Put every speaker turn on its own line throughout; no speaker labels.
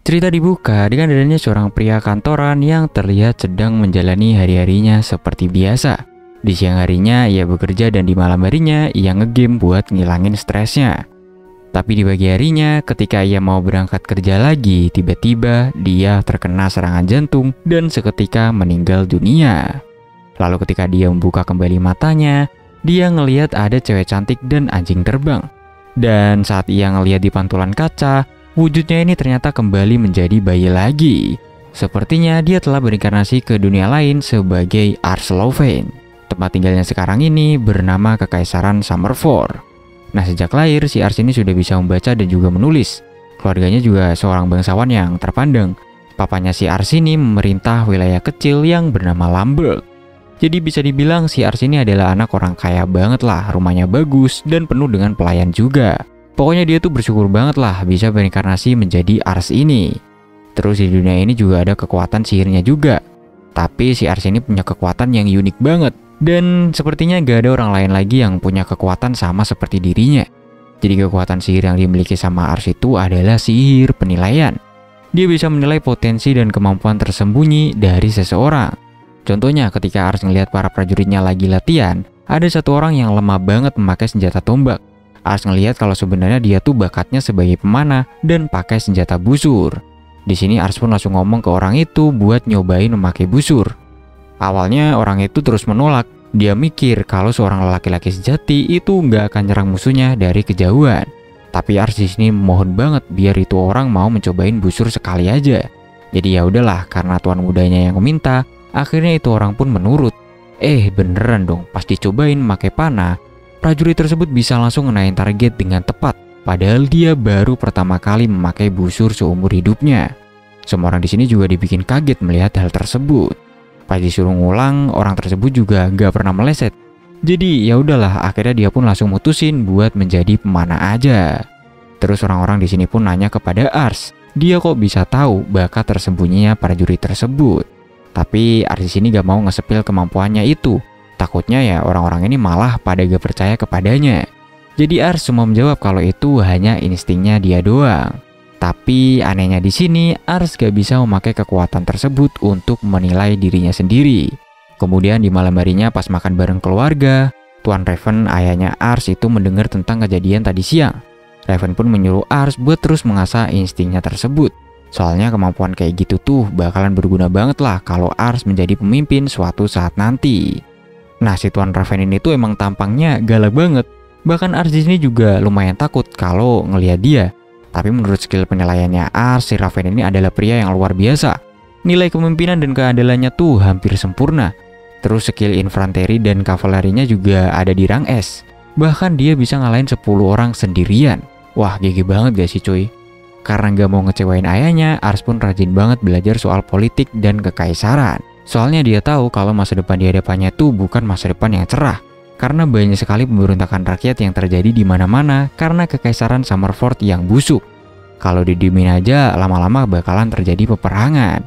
Cerita dibuka dengan adanya seorang pria kantoran yang terlihat sedang menjalani hari-harinya seperti biasa. Di siang harinya ia bekerja dan di malam harinya ia ngegame buat ngilangin stresnya. Tapi di pagi harinya ketika ia mau berangkat kerja lagi, tiba-tiba dia terkena serangan jantung dan seketika meninggal dunia. Lalu ketika dia membuka kembali matanya, dia ngelihat ada cewek cantik dan anjing terbang. Dan saat ia ngelihat di pantulan kaca, wujudnya ini ternyata kembali menjadi bayi lagi. Sepertinya dia telah berinkarnasi ke dunia lain sebagai Ars Loven. Tempat tinggalnya sekarang ini bernama Kekaisaran Summerford. Nah, sejak lahir si Ars ini sudah bisa membaca dan juga menulis. Keluarganya juga seorang bangsawan yang terpandang. Papanya si Ars ini memerintah wilayah kecil yang bernama Lamberg. Jadi bisa dibilang si Ars ini adalah anak orang kaya banget lah, rumahnya bagus dan penuh dengan pelayan juga. Pokoknya dia tuh bersyukur banget lah bisa berinkarnasi menjadi Ars ini. Terus di dunia ini juga ada kekuatan sihirnya juga. Tapi si Ars ini punya kekuatan yang unik banget. Dan sepertinya gak ada orang lain lagi yang punya kekuatan sama seperti dirinya. Jadi kekuatan sihir yang dimiliki sama Ars itu adalah sihir penilaian. Dia bisa menilai potensi dan kemampuan tersembunyi dari seseorang. Contohnya ketika Ars ngelihat para prajuritnya lagi latihan, ada satu orang yang lemah banget memakai senjata tombak. Ars ngelihat kalau sebenarnya dia tuh bakatnya sebagai pemanah dan pakai senjata busur. Di sini Ars pun langsung ngomong ke orang itu buat nyobain memakai busur. Awalnya orang itu terus menolak. Dia mikir kalau seorang laki-laki sejati itu nggak akan nyerang musuhnya dari kejauhan. Tapi Ars di sini mohon banget biar itu orang mau mencobain busur sekali aja. Jadi ya udahlah, karena tuan mudanya yang meminta, akhirnya itu orang pun menurut. Beneran dong, pas dicobain memakai panah, prajurit tersebut bisa langsung ngenain target dengan tepat. Padahal dia baru pertama kali memakai busur seumur hidupnya. Semua orang di sini juga dibikin kaget melihat hal tersebut. Pas disuruh ngulang, orang tersebut juga gak pernah meleset. Jadi ya udahlah, akhirnya dia pun langsung mutusin buat menjadi pemanah aja. Terus orang-orang di sini pun nanya kepada Ars, dia kok bisa tahu bakat tersembunyinya prajurit tersebut. Tapi Ars di sini gak mau ngesepil kemampuannya itu. Takutnya ya orang-orang ini malah pada gak percaya kepadanya. Jadi Ars cuma menjawab kalau itu hanya instingnya dia doang. Tapi anehnya di sini Ars gak bisa memakai kekuatan tersebut untuk menilai dirinya sendiri. Kemudian di malam harinya pas makan bareng keluarga, Tuan Raven ayahnya Ars itu mendengar tentang kejadian tadi siang. Raven pun menyuruh Ars buat terus mengasah instingnya tersebut. Soalnya kemampuan kayak gitu tuh bakalan berguna banget lah kalau Ars menjadi pemimpin suatu saat nanti. Nah, si Tuan Raven ini tuh emang tampangnya galak banget. Bahkan Ars di sini juga lumayan takut kalau ngelihat dia. Tapi menurut skill penilaiannya Ars, si Raven ini adalah pria yang luar biasa. Nilai kepemimpinan dan keandalannya tuh hampir sempurna. Terus skill infanteri dan kavalerinya juga ada di rang S. Bahkan dia bisa ngalahin 10 orang sendirian. Wah, GG banget gak sih cuy? Karena gak mau ngecewain ayahnya, Ars pun rajin banget belajar soal politik dan kekaisaran. Soalnya dia tahu kalau masa depan di hadapannya tuh bukan masa depan yang cerah. Karena banyak sekali pemberontakan rakyat yang terjadi di mana-mana karena kekaisaran Summerford yang busuk. Kalau didiemin aja, lama-lama bakalan terjadi peperangan.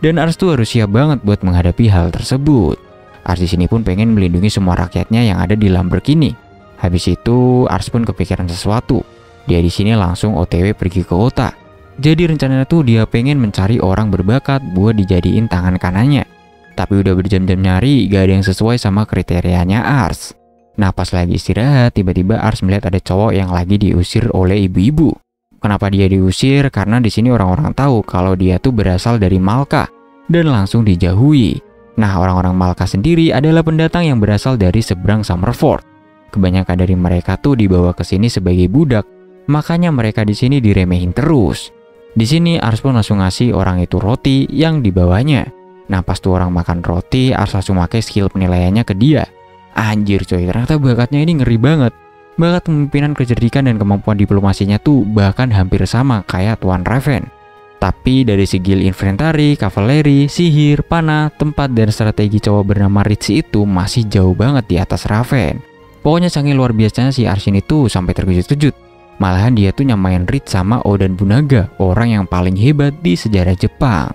Dan Ars tuh harus siap banget buat menghadapi hal tersebut. Ars di sini pun pengen melindungi semua rakyatnya yang ada di Lamberg ini. Habis itu, Ars pun kepikiran sesuatu. Dia di sini langsung OTW pergi ke kota. Jadi rencananya tuh dia pengen mencari orang berbakat buat dijadiin tangan kanannya. Tapi udah berjam-jam nyari, gak ada yang sesuai sama kriterianya Ars. Nah, pas lagi istirahat, tiba-tiba Ars melihat ada cowok yang lagi diusir oleh ibu-ibu. Kenapa dia diusir? Karena di sini orang-orang tahu kalau dia tuh berasal dari Malka dan langsung dijauhi. Nah, orang-orang Malka sendiri adalah pendatang yang berasal dari seberang Summerford. Kebanyakan dari mereka tuh dibawa ke sini sebagai budak, makanya mereka di sini diremehin terus. Di sini Ars pun langsung ngasih orang itu roti yang dibawanya. Nah, pas tuh orang makan roti, Ars langsung pakai skill penilaiannya ke dia. Anjir coy, ternyata bakatnya ini ngeri banget. Bakat kepemimpinan, kecerdikan, dan kemampuan diplomasinya tuh bahkan hampir sama kayak Tuan Raven. Tapi dari skill infanteri, kavaleri, sihir, panah, tempat, dan strategi cowok bernama Ritz itu masih jauh banget di atas Raven. Pokoknya saking luar biasanya si Ars ini tuh sampai terkejut-kejut. Malahan dia tuh nyamain Ritz sama Odan Bunaga, orang yang paling hebat di sejarah Jepang.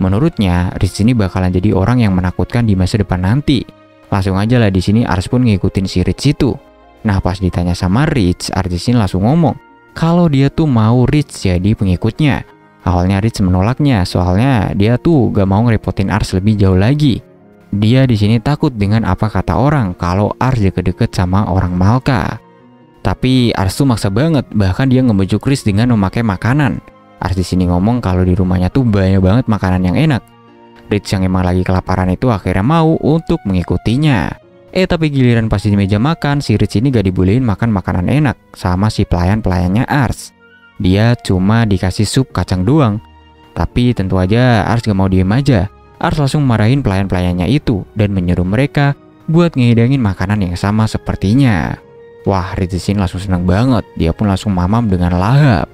Menurutnya, Ritz ini bakalan jadi orang yang menakutkan di masa depan nanti. Langsung aja lah di sini Ars pun ngikutin si Ritz itu. Nah, pas ditanya sama Ritz, Ars ini langsung ngomong kalau dia tuh mau Ritz jadi pengikutnya. Awalnya Rich menolaknya, soalnya dia tuh gak mau ngerepotin Ars lebih jauh lagi. Dia di sini takut dengan apa kata orang kalau Ars deket-deket sama orang Malka. Tapi Ars tuh maksa banget, bahkan dia ngebujuk Rich dengan memakai makanan. Ars di sini ngomong kalau di rumahnya tuh banyak banget makanan yang enak. Rich yang emang lagi kelaparan itu akhirnya mau untuk mengikutinya. Tapi giliran pas di meja makan, si Rich ini gak dibolehin makan makanan enak sama si pelayan-pelayannya Ars. Dia cuma dikasih sup kacang doang. Tapi tentu aja Ars gak mau diem aja. Ars langsung marahin pelayan-pelayannya itu dan menyuruh mereka buat ngehidangin makanan yang sama sepertinya. Wah, Rich di sini langsung seneng banget. Dia pun langsung mamam dengan lahap.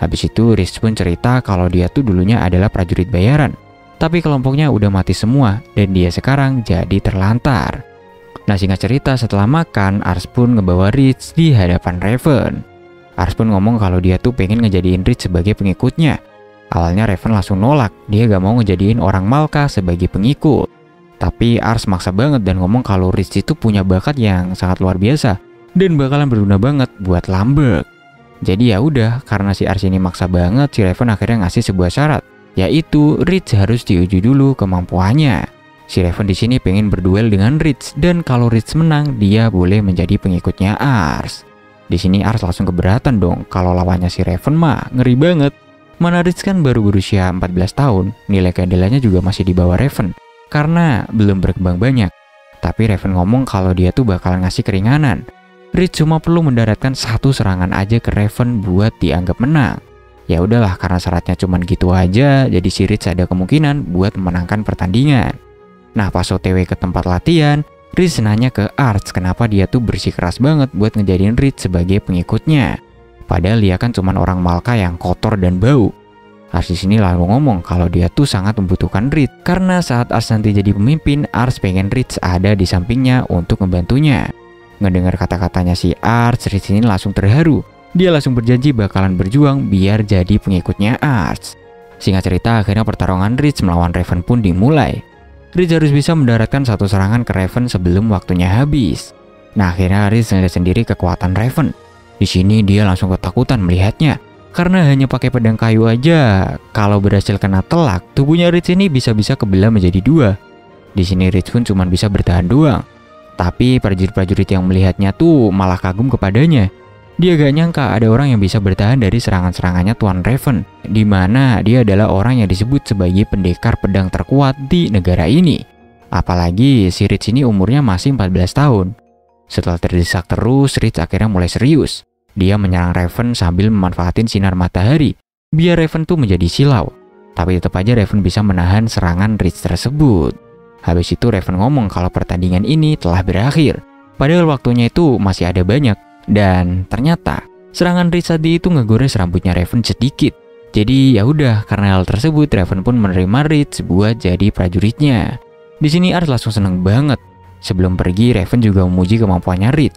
Habis itu Rich pun cerita kalau dia tuh dulunya adalah prajurit bayaran. Tapi kelompoknya udah mati semua dan dia sekarang jadi terlantar. Nah, singkat cerita setelah makan, Ars pun ngebawa Rich di hadapan Raven. Ars pun ngomong kalau dia tuh pengen ngejadiin Rich sebagai pengikutnya. Awalnya Raven langsung nolak, dia gak mau ngejadiin orang Malka sebagai pengikut. Tapi Ars maksa banget dan ngomong kalau Rich itu punya bakat yang sangat luar biasa dan bakalan berguna banget buat Lambek. Jadi ya udah, karena si Ars ini maksa banget, si Raven akhirnya ngasih sebuah syarat, yaitu Rich harus diuji dulu kemampuannya. Si Raven di sini pengen berduel dengan Rich dan kalau Rich menang, dia boleh menjadi pengikutnya Ars. Di sini Ars langsung keberatan dong, kalau lawannya si Raven mah ngeri banget. Mana Rich kan baru berusia 14 tahun, nilai keadilannya juga masih di bawah Raven karena belum berkembang banyak. Tapi Raven ngomong kalau dia tuh bakal ngasih keringanan. Rich cuma perlu mendaratkan satu serangan aja ke Raven buat dianggap menang. Ya udahlah, karena syaratnya cuman gitu aja, jadi si Rich ada kemungkinan buat memenangkan pertandingan. Nah, pas OTW ke tempat latihan, Rich nanya ke Ars kenapa dia tuh bersikeras banget buat ngejadiin Rich sebagai pengikutnya. Padahal dia kan cuman orang Malka yang kotor dan bau. Ars di sini lalu ngomong kalau dia tuh sangat membutuhkan Rich karena saat Ars nanti jadi pemimpin, Ars pengen Rich ada di sampingnya untuk membantunya. Ngedengar kata-katanya si Ars, Rich ini langsung terharu. Dia langsung berjanji bakalan berjuang biar jadi pengikutnya Ars. Singkat cerita, akhirnya pertarungan Rich melawan Raven pun dimulai. Rich harus bisa mendaratkan satu serangan ke Raven sebelum waktunya habis. Nah, akhirnya Rich melihat sendiri kekuatan Raven. Di sini dia langsung ketakutan melihatnya. Karena hanya pakai pedang kayu aja, kalau berhasil kena telak, tubuhnya Rich ini bisa-bisa kebelah menjadi dua. Di sini Rich pun cuma bisa bertahan doang. Tapi prajurit-prajurit yang melihatnya tuh malah kagum kepadanya. Dia gak nyangka ada orang yang bisa bertahan dari serangan-serangannya Tuan Raven, di mana dia adalah orang yang disebut sebagai pendekar pedang terkuat di negara ini. Apalagi si Rich ini umurnya masih 14 tahun. Setelah terdesak terus, Rich akhirnya mulai serius. Dia menyerang Raven sambil memanfaatin sinar matahari, biar Raven tuh menjadi silau. Tapi tetap aja Raven bisa menahan serangan Rich tersebut. Habis itu Raven ngomong kalau pertandingan ini telah berakhir. Padahal waktunya itu masih ada banyak. Dan ternyata serangan Rich tadi itu ngegores rambutnya Raven sedikit. Jadi ya udah, karena hal tersebut Raven pun menerima Rich buat jadi prajuritnya. Di sini Ars langsung seneng banget. Sebelum pergi, Raven juga memuji kemampuannya Rich.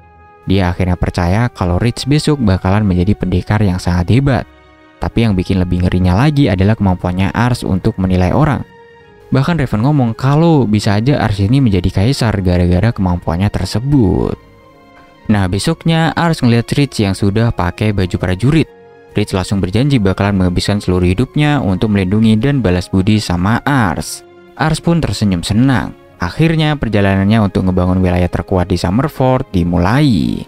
Dia akhirnya percaya kalau Rich besok bakalan menjadi pendekar yang sangat hebat. Tapi yang bikin lebih ngerinya lagi adalah kemampuannya Ars untuk menilai orang. Bahkan Raven ngomong kalau bisa aja Ars ini menjadi kaisar gara-gara kemampuannya tersebut. Nah, besoknya Ars ngeliat Rich yang sudah pakai baju prajurit. Rich langsung berjanji bakalan menghabiskan seluruh hidupnya untuk melindungi dan balas budi sama Ars. Ars pun tersenyum senang. Akhirnya perjalanannya untuk ngebangun wilayah terkuat di Summerford dimulai.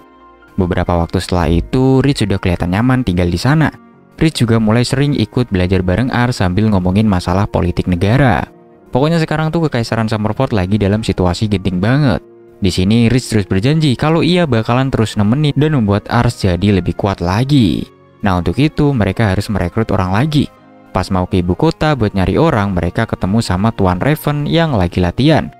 Beberapa waktu setelah itu, Rich sudah kelihatan nyaman tinggal di sana. Rich juga mulai sering ikut belajar bareng Ars sambil ngomongin masalah politik negara. Pokoknya sekarang tuh kekaisaran Summerford lagi dalam situasi genting banget. Di sini Rich terus berjanji kalau ia bakalan terus nemenin dan membuat Ars jadi lebih kuat lagi. Nah, untuk itu mereka harus merekrut orang lagi. Pas mau ke ibu kota buat nyari orang, mereka ketemu sama Tuan Raven yang lagi latihan.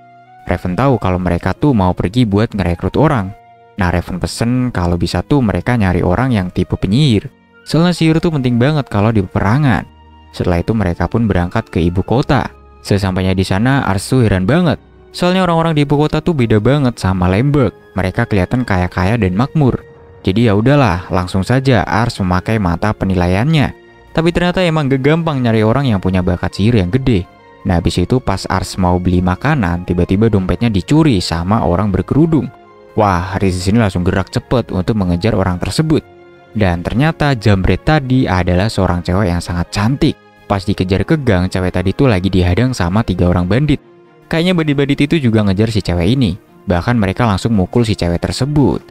Raven tahu kalau mereka tuh mau pergi buat ngerekrut orang. Nah, Raven pesen kalau bisa tuh mereka nyari orang yang tipe penyihir. Soalnya sihir tuh penting banget kalau di peperangan. Setelah itu mereka pun berangkat ke ibu kota. Sesampainya di sana, Ars tuh heran banget. Soalnya orang-orang di ibu kota tuh beda banget sama Lambek. Mereka kelihatan kaya-kaya dan makmur. Jadi ya udahlah, langsung saja Ars memakai mata penilaiannya. Tapi ternyata emang gak gampang nyari orang yang punya bakat sihir yang gede. Nah, habis itu pas Ars mau beli makanan, tiba-tiba dompetnya dicuri sama orang berkerudung. Wah, Ars di sini langsung gerak cepet untuk mengejar orang tersebut. Dan ternyata jambret tadi adalah seorang cewek yang sangat cantik. Pas dikejar ke gang, cewek tadi tuh lagi dihadang sama 3 orang bandit. Kayaknya bandit-bandit itu juga ngejar si cewek ini. Bahkan mereka langsung mukul si cewek tersebut.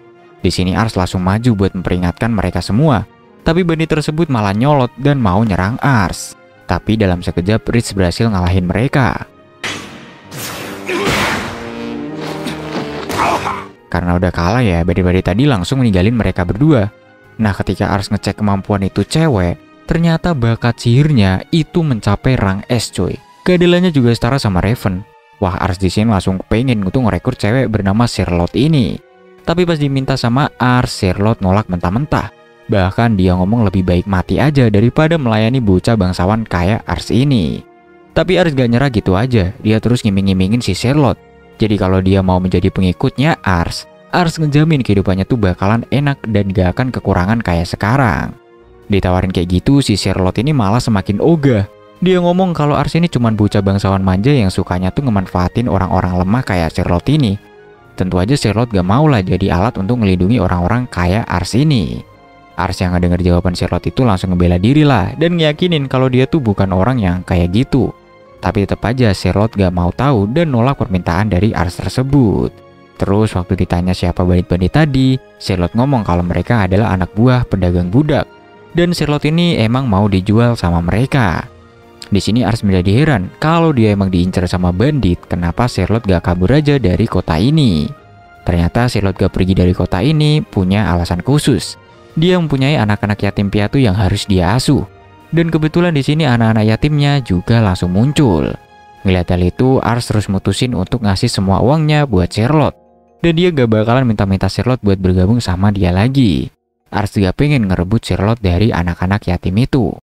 Di sini Ars langsung maju buat memperingatkan mereka semua. Tapi bandit tersebut malah nyolot dan mau nyerang Ars. Tapi dalam sekejap Ritz berhasil ngalahin mereka. Karena udah kalah ya, bandit-bandit tadi langsung meninggalin mereka berdua. Nah, ketika Ars ngecek kemampuan itu cewek, ternyata bakat sihirnya itu mencapai rang S coy. Keadilannya juga setara sama Raven. Wah, Ars di sini langsung pengen untuk ngerekrut cewek bernama Charlotte ini. Tapi pas diminta sama Ars, Charlotte nolak mentah-mentah. Bahkan dia ngomong lebih baik mati aja daripada melayani bocah bangsawan kayak Ars ini. Tapi Ars gak nyerah gitu aja, dia terus ngiming-ngimingin si Charlotte. Jadi kalau dia mau menjadi pengikutnya Ars ngejamin kehidupannya tuh bakalan enak dan gak akan kekurangan kayak sekarang. Ditawarin kayak gitu, si Charlotte ini malah semakin ogah. Dia ngomong kalau Ars ini cuma bocah bangsawan manja yang sukanya tuh ngemanfaatin orang-orang lemah kayak Charlotte ini. Tentu aja Charlotte gak mau lah jadi alat untuk melindungi orang-orang kayak Ars ini. Ars yang ngedenger jawaban Charlotte itu langsung ngebela diri lah dan ngeyakinin kalau dia tuh bukan orang yang kayak gitu. Tapi tetap aja Charlotte gak mau tahu dan nolak permintaan dari Ars tersebut. Terus waktu ditanya siapa bandit-bandit tadi, Charlotte ngomong kalau mereka adalah anak buah pedagang budak. Dan Charlotte ini emang mau dijual sama mereka. Di sini Ars menjadi heran kalau dia emang diincar sama bandit, kenapa Charlotte gak kabur aja dari kota ini. Ternyata Charlotte gak pergi dari kota ini punya alasan khusus. Dia mempunyai anak-anak yatim piatu yang harus dia asuh. Dan kebetulan di sini anak-anak yatimnya juga langsung muncul. Ngeliat hal itu, Ars terus mutusin untuk ngasih semua uangnya buat Charlotte. Dan dia gak bakalan minta-minta Charlotte buat bergabung sama dia lagi. Ars juga pengen ngerebut Charlotte dari anak-anak yatim itu.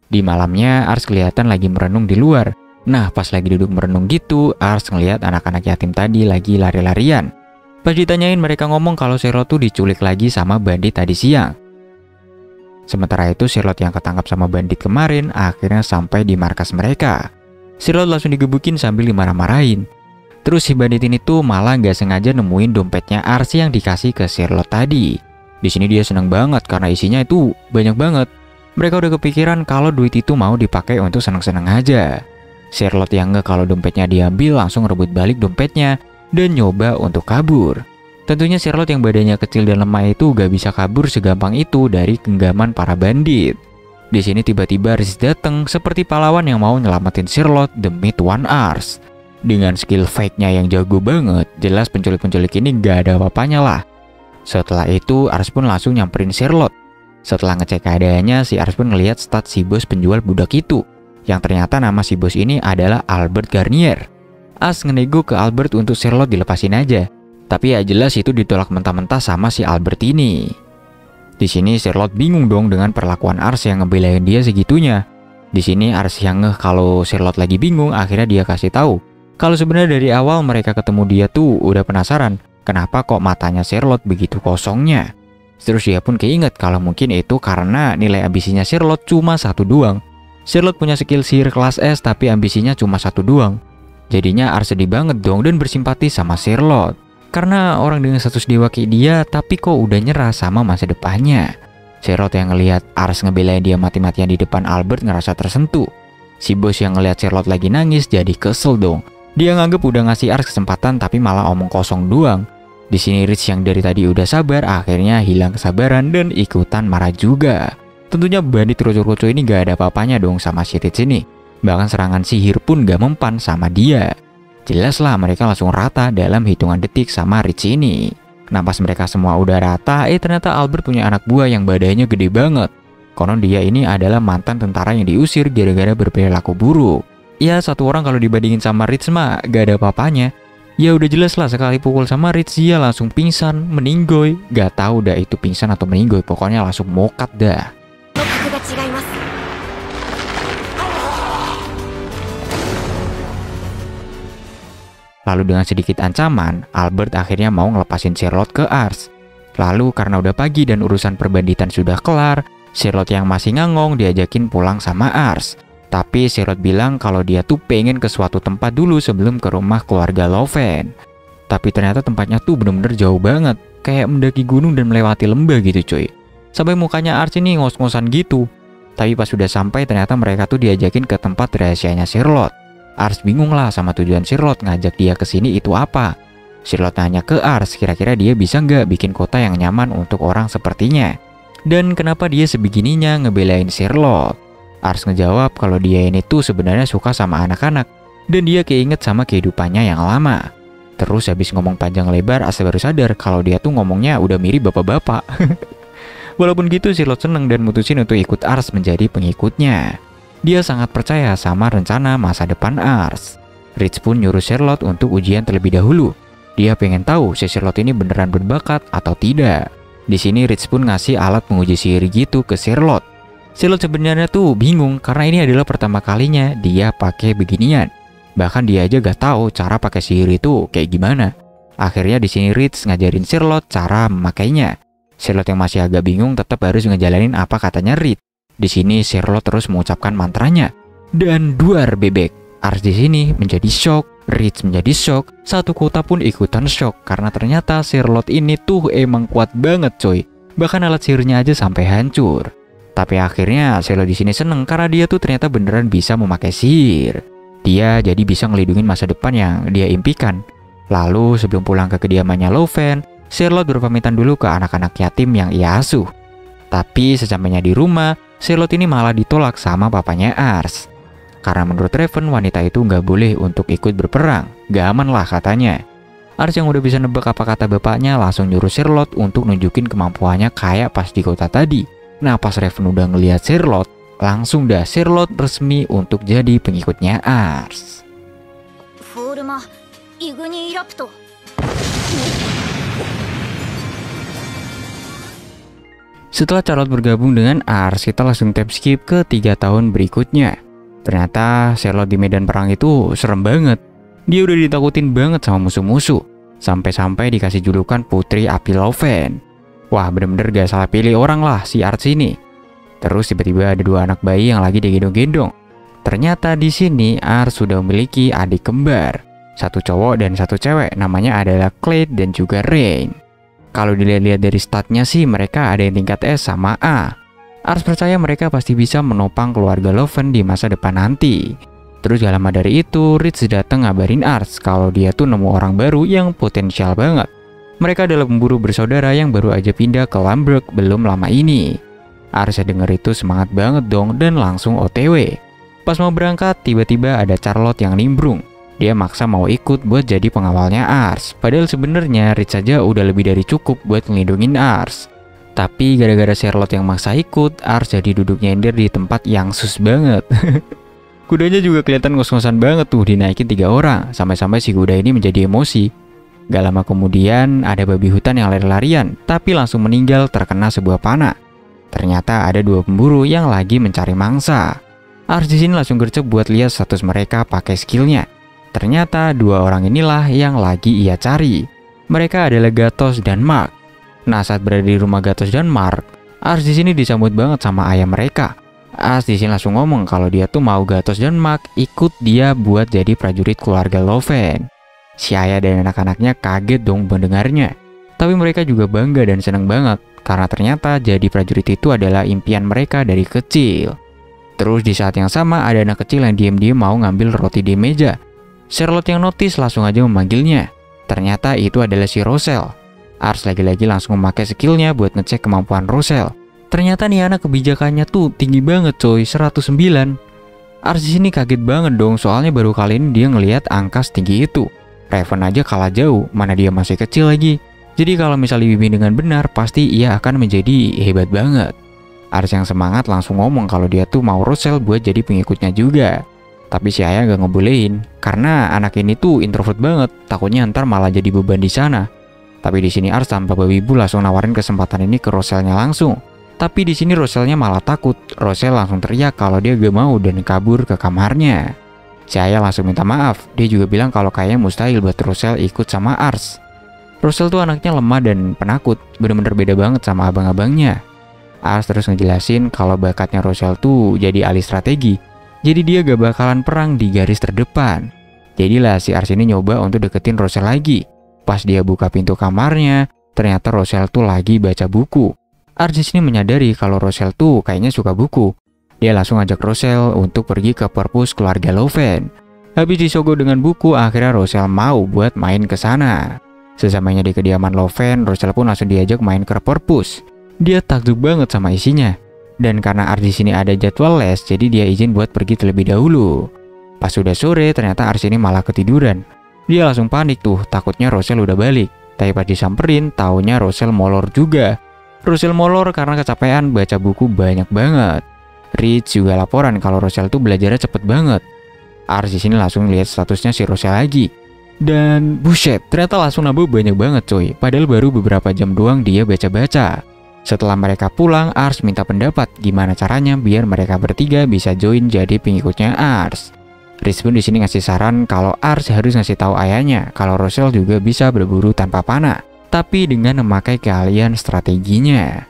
Di malamnya, Ars kelihatan lagi merenung di luar. Nah, pas lagi duduk merenung gitu, Ars ngeliat anak-anak yatim tadi lagi lari-larian. Pas ditanyain, mereka ngomong kalau Charlotte tuh diculik lagi sama bandit tadi siang. Sementara itu, Charlotte yang ketangkap sama bandit kemarin akhirnya sampai di markas mereka. Charlotte langsung digebukin sambil dimarah-marahin. Terus si bandit ini tuh malah nggak sengaja nemuin dompetnya Ars yang dikasih ke Charlotte tadi. Di sini dia seneng banget karena isinya itu banyak banget. Mereka udah kepikiran kalau duit itu mau dipakai untuk seneng-seneng aja. Charlotte yang nggak kalau dompetnya diambil langsung rebut balik dompetnya dan nyoba untuk kabur. Tentunya Charlotte yang badannya kecil dan lemah itu gak bisa kabur segampang itu dari genggaman para bandit. Di sini tiba-tiba Ritz datang seperti pahlawan yang mau nyelamatin Charlotte demi Tuan Ars. Dengan skill fake-nya yang jago banget, jelas penculik-penculik ini gak ada apa-apanya lah. Setelah itu Ars pun langsung nyamperin Charlotte. Setelah ngecek keadaannya, si Ars pun ngeliat stat si bos penjual budak itu. Yang ternyata nama si bos ini adalah Albert Garnier. Ars ngenego ke Albert untuk Charlotte dilepasin aja. Tapi ya jelas itu ditolak mentah-mentah sama si Albert ini. Di sini Charlotte bingung dong dengan perlakuan Ars yang ngebelain dia segitunya. Di sini Ars yang ngeh kalau Charlotte lagi bingung, akhirnya dia kasih tahu kalau sebenarnya dari awal mereka ketemu dia tuh udah penasaran kenapa kok matanya Charlotte begitu kosongnya. Terus dia pun keinget kalau mungkin itu karena nilai ambisinya Charlotte cuma 1 doang. Charlotte punya skill sihir kelas S tapi ambisinya cuma 1 doang. Jadinya Ars sedih banget dong dan bersimpati sama Charlotte. Karena orang dengan status dewa kayak dia tapi kok udah nyerah sama masa depannya. Charlotte yang ngelihat Ars ngebelain dia mati-matian di depan Albert ngerasa tersentuh. Si bos yang ngelihat Charlotte lagi nangis jadi kesel dong. Dia nganggep udah ngasih Ars kesempatan tapi malah omong kosong doang. Di sini Ritz yang dari tadi udah sabar akhirnya hilang kesabaran dan ikutan marah juga. Tentunya bandit roco-roco ini gak ada apa-apanya dong sama si Ritz ini. Bahkan serangan sihir pun gak mempan sama dia. Jelas lah mereka langsung rata dalam hitungan detik sama Ritz ini. Nah pas mereka semua udah rata, ternyata Albert punya anak buah yang badannya gede banget. Konon dia ini adalah mantan tentara yang diusir gara-gara berperilaku buruk. Ya satu orang kalau dibandingin sama Ritz mah gak ada apa-apanya. Ya udah jelas lah sekali pukul sama Ritz dia langsung pingsan, meninggoy. Gak tahu dah itu pingsan atau meninggoy, pokoknya langsung mokat dah. Lalu dengan sedikit ancaman, Albert akhirnya mau ngelepasin Charlotte ke Ars. Lalu karena udah pagi dan urusan perbanditan sudah kelar, Charlotte yang masih ngangong diajakin pulang sama Ars. Tapi Charlotte bilang kalau dia tuh pengen ke suatu tempat dulu sebelum ke rumah keluarga Loven. Tapi ternyata tempatnya tuh bener-bener jauh banget, kayak mendaki gunung dan melewati lembah gitu cuy. Sampai mukanya Ars ini ngos-ngosan gitu. Tapi pas sudah sampai ternyata mereka tuh diajakin ke tempat rahasianya Charlotte. Ars bingung lah sama tujuan Charlotte ngajak dia ke sini itu apa. Charlotte nanya ke Ars kira-kira dia bisa nggak bikin kota yang nyaman untuk orang sepertinya. Dan kenapa dia sebegininya ngebelain Charlotte. Ars ngejawab kalau dia ini tuh sebenarnya suka sama anak-anak. Dan dia keinget sama kehidupannya yang lama. Terus habis ngomong panjang lebar Ars baru sadar kalau dia tuh ngomongnya udah mirip bapak-bapak. Walaupun gitu, Charlotte seneng dan mutusin untuk ikut Ars menjadi pengikutnya. Dia sangat percaya sama rencana masa depan Ars. Rich pun nyuruh Charlotte untuk ujian terlebih dahulu. Dia pengen tahu si Charlotte ini beneran berbakat atau tidak. Di sini Rich pun ngasih alat penguji sihir gitu ke Charlotte. Charlotte sebenarnya tuh bingung karena ini adalah pertama kalinya dia pakai beginian. Bahkan dia aja gak tahu cara pakai sihir itu kayak gimana. Akhirnya di sini Rich ngajarin Charlotte cara memakainya. Charlotte yang masih agak bingung tetap harus ngejalanin apa katanya Rich. Di sini Charlotte terus mengucapkan mantranya dan duar bebek. Ars di sini menjadi shock, Rich menjadi shock, satu kota pun ikutan shock karena ternyata Charlotte ini tuh emang kuat banget coy. Bahkan alat sihirnya aja sampai hancur. Tapi akhirnya Charlotte di sini seneng karena dia tuh ternyata beneran bisa memakai sihir. Dia jadi bisa ngelindungin masa depan yang dia impikan. Lalu sebelum pulang ke kediamannya Loven, Charlotte berpamitan dulu ke anak-anak yatim yang ia asuh. Tapi sesampainya di rumah, Charlotte ini malah ditolak sama papanya Ars. Karena menurut Raven, wanita itu nggak boleh untuk ikut berperang. Gak aman lah katanya. Ars yang udah bisa nebak apa kata bapaknya langsung nyuruh Charlotte untuk nunjukin kemampuannya kayak pas di kota tadi. Nah pas Raven udah ngeliat Charlotte, langsung dah Charlotte resmi untuk jadi pengikutnya Ars. Setelah Charlotte bergabung dengan Ars, kita langsung tab skip ke 3 tahun berikutnya. Ternyata Charlotte di medan perang itu serem banget. Dia udah ditakutin banget sama musuh-musuh. Sampai-sampai dikasih julukan Putri Api Loven. Wah bener-bener gak salah pilih orang lah si Ars ini. Terus tiba-tiba ada 2 anak bayi yang lagi digendong-gendong. Ternyata di sini Ars sudah memiliki adik kembar. 1 cowok dan 1 cewek, namanya adalah Clyde dan juga Rain. Kalau dilihat-lihat dari statnya sih mereka ada yang tingkat S sama A. Ars percaya mereka pasti bisa menopang keluarga Loven di masa depan nanti. Terus gak lama dari itu, Rich datang ngabarin Ars kalau dia tuh nemu orang baru yang potensial banget. Mereka adalah pemburu bersaudara yang baru aja pindah ke Lamberg belum lama ini. Ars denger itu semangat banget dong dan langsung OTW. Pas mau berangkat, tiba-tiba ada Charlotte yang nimbrung. Dia maksa mau ikut buat jadi pengawalnya Ars. Padahal sebenarnya Rich saja udah lebih dari cukup buat ngelindungin Ars. Tapi gara-gara Charlotte yang maksa ikut, Ars jadi duduk nyender di tempat yang sus banget. Kudanya juga kelihatan ngos-ngosan banget tuh dinaikin 3 orang. Sampai-sampai si kuda ini menjadi emosi. Gak lama kemudian ada babi hutan yang lari-larian, tapi langsung meninggal terkena sebuah panah. Ternyata ada 2 pemburu yang lagi mencari mangsa. Ars di sini langsung gercep buat lihat status mereka pakai skillnya. Ternyata 2 orang inilah yang lagi ia cari. Mereka adalah Gatos dan Mark. Nah saat berada di rumah Gatos dan Mark, Ars di sini disambut banget sama ayah mereka. Ars di sini langsung ngomong kalau dia tuh mau Gatos dan Mark ikut dia buat jadi prajurit keluarga Loven. Si ayah dan anak-anaknya kaget dong mendengarnya. Tapi mereka juga bangga dan senang banget karena ternyata jadi prajurit itu adalah impian mereka dari kecil. Terus di saat yang sama ada anak kecil yang diam-diam mau ngambil roti di meja. Charlotte yang notice langsung aja memanggilnya. Ternyata itu adalah si Roselle. Ars lagi-lagi langsung memakai skillnya buat ngecek kemampuan Roselle. Ternyata nih anak kebijakannya tuh tinggi banget coy, 109. Ars di sini kaget banget dong soalnya baru kali ini dia ngelihat angka setinggi itu. Raven aja kalah jauh, mana dia masih kecil lagi. Jadi kalau misalnya dibimbing dengan benar, pasti ia akan menjadi hebat banget. Ars yang semangat langsung ngomong kalau dia tuh mau Roselle buat jadi pengikutnya juga. Tapi si ayah gak ngebolehin, karena anak ini tuh introvert banget, takutnya ntar malah jadi beban di sana. Tapi di sini Ars tanpa babi bu langsung nawarin kesempatan ini ke Roselle-nya langsung. Tapi di sini Roselle-nya malah takut. Roselle langsung teriak kalau dia gak mau dan kabur ke kamarnya. Si ayah langsung minta maaf. Dia juga bilang kalau kayaknya mustahil buat Roselle ikut sama Ars. Roselle tuh anaknya lemah dan penakut, bener-bener beda banget sama abang-abangnya. Ars terus ngejelasin kalau bakatnya Roselle tuh jadi ahli strategi. Jadi dia gak bakalan perang di garis terdepan. Jadilah si Ars ini nyoba untuk deketin Roselle lagi. Pas dia buka pintu kamarnya, ternyata Roselle tuh lagi baca buku. Ars di sini menyadari kalau Roselle tuh kayaknya suka buku. Dia langsung ajak Rochelle untuk pergi ke perpus keluarga Loven. Habis disogok dengan buku, akhirnya Rochelle mau buat main ke sana. Sesamanya di kediaman Loven, Rochelle pun langsung diajak main ke perpus. Dia takjub banget sama isinya. Dan karena Ars di sini ada jadwal les, jadi dia izin buat pergi terlebih dahulu. Pas sudah sore, ternyata Ars ini malah ketiduran. Dia langsung panik tuh, takutnya Rochelle udah balik. Tapi pas disamperin, taunya Rochelle molor juga. Rochelle molor karena kecapean baca buku banyak banget. Rich juga laporan kalau Rochelle tuh belajarnya cepet banget. Ars di sini langsung lihat statusnya si Rochelle lagi. Dan buset, ternyata langsung nambah banyak banget coy. Padahal baru beberapa jam doang dia baca-baca. Setelah mereka pulang, Ars minta pendapat gimana caranya biar mereka bertiga bisa join jadi pengikutnya Ars. Rich pun di sini ngasih saran kalau Ars harus ngasih tahu ayahnya kalau Rochelle juga bisa berburu tanpa panah, tapi dengan memakai keahlian strateginya.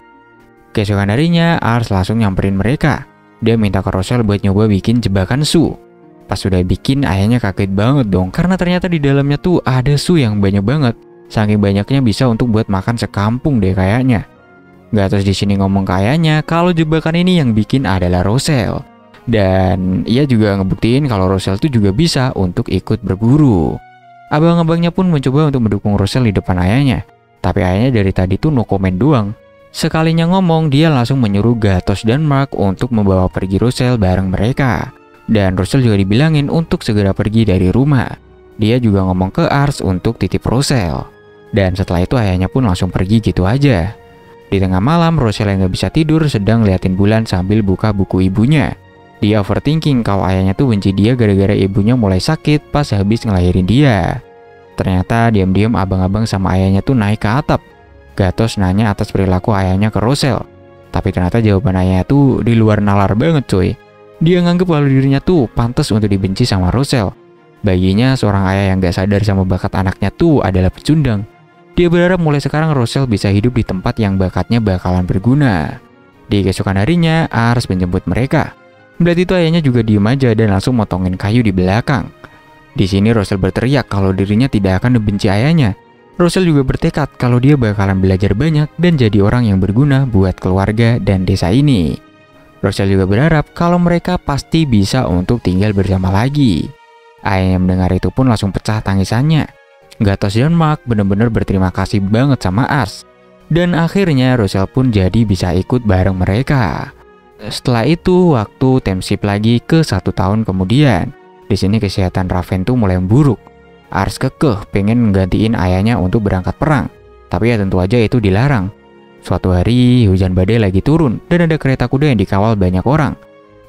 Keesokan harinya, Ars langsung nyamperin mereka. Dia minta ke Rochelle buat nyoba bikin jebakan Su. Pas sudah bikin, ayahnya kaget banget dong, karena ternyata di dalamnya tuh ada Su yang banyak banget. Saking banyaknya bisa untuk buat makan sekampung deh kayaknya. Gatos di sini ngomong ke ayahnya kalau jebakan ini yang bikin adalah Rochelle. Dan ia juga ngebuktiin kalau Rochelle tuh juga bisa untuk ikut berburu. Abang-abangnya pun mencoba untuk mendukung Rochelle di depan ayahnya. Tapi ayahnya dari tadi tuh no comment doang. Sekalinya ngomong, dia langsung menyuruh Gatos dan Mark untuk membawa pergi Rochelle bareng mereka. Dan Rochelle juga dibilangin untuk segera pergi dari rumah. Dia juga ngomong ke Ars untuk titip Rochelle. Dan setelah itu ayahnya pun langsung pergi gitu aja. Di tengah malam, Rochelle yang gak bisa tidur sedang liatin bulan sambil buka buku ibunya. Dia overthinking kalau ayahnya tuh benci dia gara-gara ibunya mulai sakit pas habis ngelahirin dia. Ternyata diam-diam abang-abang sama ayahnya tuh naik ke atap. Gatos nanya atas perilaku ayahnya ke Rochelle. Tapi ternyata jawaban ayahnya tuh di luar nalar banget coy. Dia nganggep kalau dirinya tuh pantas untuk dibenci sama Rochelle. Baginya seorang ayah yang gak sadar sama bakat anaknya tuh adalah pecundang. Dia berharap mulai sekarang Rochelle bisa hidup di tempat yang bakatnya bakalan berguna. Di keesokan harinya, Ars menjemput mereka. Melihat itu ayahnya juga diem aja dan langsung motongin kayu di belakang. Di sini Rochelle berteriak kalau dirinya tidak akan membenci ayahnya. Rochelle juga bertekad kalau dia bakalan belajar banyak dan jadi orang yang berguna buat keluarga dan desa ini. Rochelle juga berharap kalau mereka pasti bisa untuk tinggal bersama lagi. Ayahnya mendengar itu pun langsung pecah tangisannya. Gatos dan Mark benar-benar berterima kasih banget sama Ars. Dan akhirnya Rochelle pun jadi bisa ikut bareng mereka. Setelah itu waktu time skip lagi ke 1 tahun kemudian. Di sini kesehatan Raven tuh mulai memburuk. Ars kekeh pengen menggantiin ayahnya untuk berangkat perang. Tapi ya tentu aja itu dilarang. Suatu hari hujan badai lagi turun dan ada kereta kuda yang dikawal banyak orang.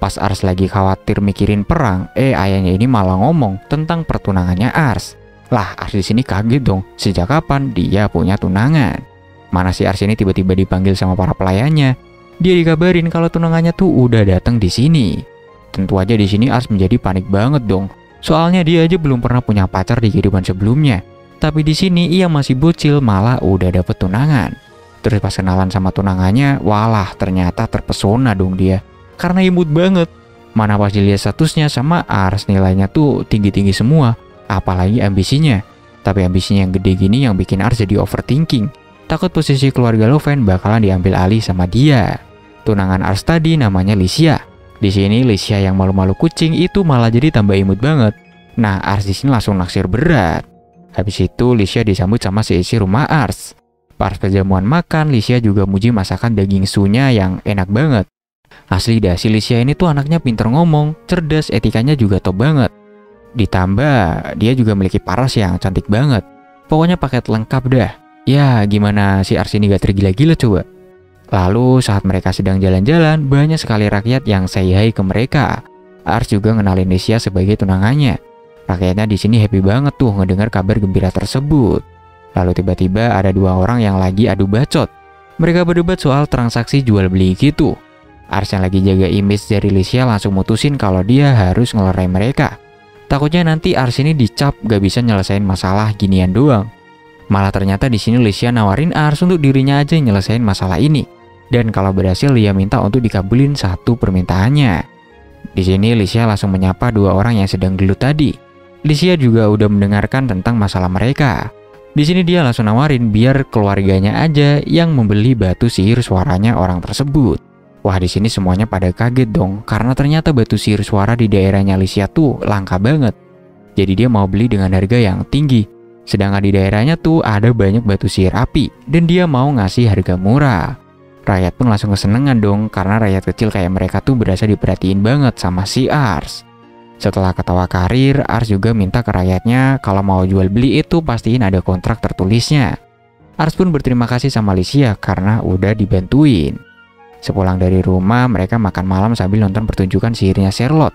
Pas Ars lagi khawatir mikirin perang, ayahnya ini malah ngomong tentang pertunangannya Ars. Lah, Ars di sini kaget dong. Sejak kapan dia punya tunangan? Mana si Ars ini tiba-tiba dipanggil sama para pelayannya. Dia dikabarin kalau tunangannya tuh udah datang di sini. Tentu aja di sini Ars menjadi panik banget dong. Soalnya dia aja belum pernah punya pacar di kehidupan sebelumnya. Tapi di sini ia masih bocil malah udah dapet tunangan. Terus pas kenalan sama tunangannya, walah ternyata terpesona dong dia. Karena imut banget. Mana pas dilihat statusnya sama Ars nilainya tuh tinggi-tinggi semua. Apalagi ambisinya. Tapi ambisinya yang gede gini yang bikin Ars jadi overthinking. Takut posisi keluarga Loven bakalan diambil alih sama dia. Tunangan Ars tadi namanya Licia. Di sini Licia yang malu-malu kucing itu malah jadi tambah imut banget. Nah, Ars di sini langsung naksir berat. Habis itu Licia disambut sama seisi rumah Ars. Pas perjamuan makan, Licia juga muji masakan daging sunya yang enak banget. Asli dah, si Licia ini tuh anaknya pinter ngomong, cerdas, etikanya juga top banget. Ditambah, dia juga memiliki paras yang cantik banget. Pokoknya paket lengkap dah. Ya, gimana si Ars ini gak tergila-gila coba? Lalu saat mereka sedang jalan-jalan, banyak sekali rakyat yang say hi ke mereka. Ars juga ngenalin Licia sebagai tunangannya. Rakyatnya di sini happy banget tuh ngedengar kabar gembira tersebut. Lalu tiba-tiba ada 2 orang yang lagi adu bacot. Mereka berdebat soal transaksi jual beli gitu. Ars yang lagi jaga image dari Licia langsung mutusin kalau dia harus ngelerai mereka. Takutnya nanti Ars ini dicap gak bisa nyelesain masalah ginian doang. Malah ternyata di sini Licia nawarin Ars untuk dirinya aja nyelesain masalah ini. Dan kalau berhasil dia minta untuk dikabulin satu permintaannya. Di sini Licia langsung menyapa 2 orang yang sedang gelut tadi. Licia juga udah mendengarkan tentang masalah mereka. Di sini dia langsung nawarin biar keluarganya aja yang membeli batu sihir suaranya orang tersebut. Wah, di sini semuanya pada kaget dong, karena ternyata batu sihir suara di daerahnya Alicia tuh langka banget. Jadi dia mau beli dengan harga yang tinggi. Sedangkan di daerahnya tuh ada banyak batu sihir api, dan dia mau ngasih harga murah. Rakyat pun langsung kesenengan dong, karena rakyat kecil kayak mereka tuh berasa diperhatiin banget sama si Ars. Setelah ketawa karir, Ars juga minta ke rakyatnya kalau mau jual beli itu pastiin ada kontrak tertulisnya. Ars pun berterima kasih sama Alicia karena udah dibantuin. Sepulang dari rumah, mereka makan malam sambil nonton pertunjukan sihirnya Charlotte.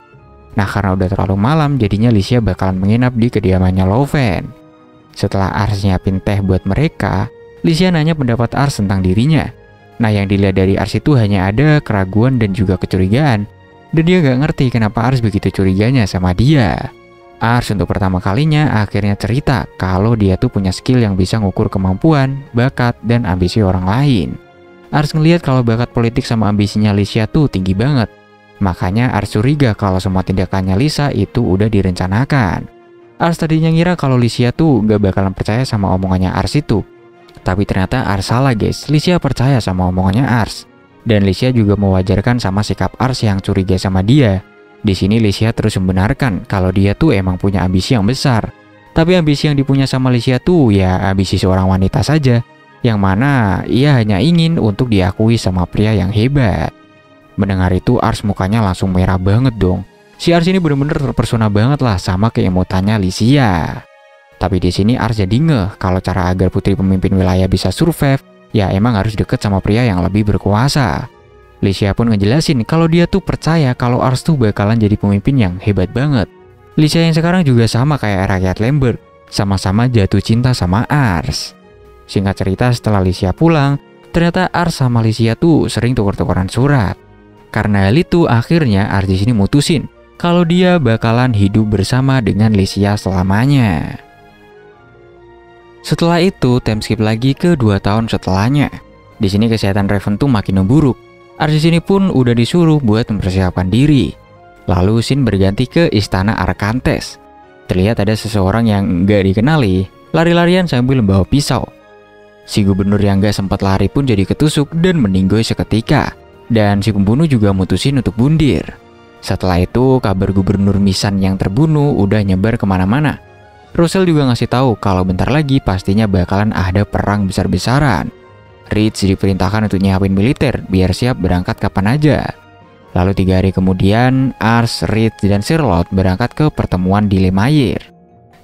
Nah, karena udah terlalu malam, jadinya Alicia bakalan menginap di kediamannya Loven. Setelah Ars nyiapin teh buat mereka, Alicia nanya pendapat Ars tentang dirinya. Nah, yang dilihat dari Ars itu hanya ada keraguan dan juga kecurigaan. Dan dia gak ngerti kenapa Ars begitu curiganya sama dia. Ars untuk pertama kalinya akhirnya cerita kalau dia tuh punya skill yang bisa ngukur kemampuan, bakat, dan ambisi orang lain. Ars ngeliat kalau bakat politik sama ambisinya Alicia tuh tinggi banget. Makanya Ars curiga kalau semua tindakannya Lisa itu udah direncanakan. Ars tadinya ngira kalau Alicia tuh gak bakalan percaya sama omongannya Ars itu. Tapi ternyata Ars salah guys, Alicia percaya sama omongannya Ars. Dan Alicia juga mewajarkan sama sikap Ars yang curiga sama dia. Di sini Alicia terus membenarkan kalau dia tuh emang punya ambisi yang besar. Tapi ambisi yang dipunya sama Alicia tuh ya ambisi seorang wanita saja. Yang mana ia hanya ingin untuk diakui sama pria yang hebat. Mendengar itu Ars mukanya langsung merah banget dong. Si Ars ini bener-bener terpesona banget lah sama keemotannya Alicia. Tapi di sini Ars jadi ngeh kalau cara agar putri pemimpin wilayah bisa survive, ya emang harus deket sama pria yang lebih berkuasa. Alicia pun ngejelasin kalau dia tuh percaya kalau Ars tuh bakalan jadi pemimpin yang hebat banget. Alicia yang sekarang juga sama kayak rakyat Lambert, sama-sama jatuh cinta sama Ars. Singkat cerita, setelah Alicia pulang, ternyata Ars sama Alicia tuh sering tukar-tukaran surat. Karena hal itu, akhirnya Ars di sini mutusin kalau dia bakalan hidup bersama dengan Alicia selamanya. Setelah itu, time skip lagi ke 2 tahun setelahnya. Di sini kesehatan Raven tuh makin memburuk. Ars di sini pun udah disuruh buat mempersiapkan diri. Lalu scene berganti ke istana Arkantes. Terlihat ada seseorang yang nggak dikenali lari-larian sambil membawa pisau. Si gubernur yang gak sempat lari pun jadi ketusuk dan meninggoy seketika. Dan si pembunuh juga mutusin untuk bundir. Setelah itu, kabar gubernur Misan yang terbunuh udah nyebar kemana-mana. Russell juga ngasih tahu kalau bentar lagi pastinya bakalan ada perang besar-besaran. Reach diperintahkan untuk nyiapin militer biar siap berangkat kapan aja. Lalu 3 hari kemudian, Ars, Reach, dan Charlotte berangkat ke pertemuan di Lemaire.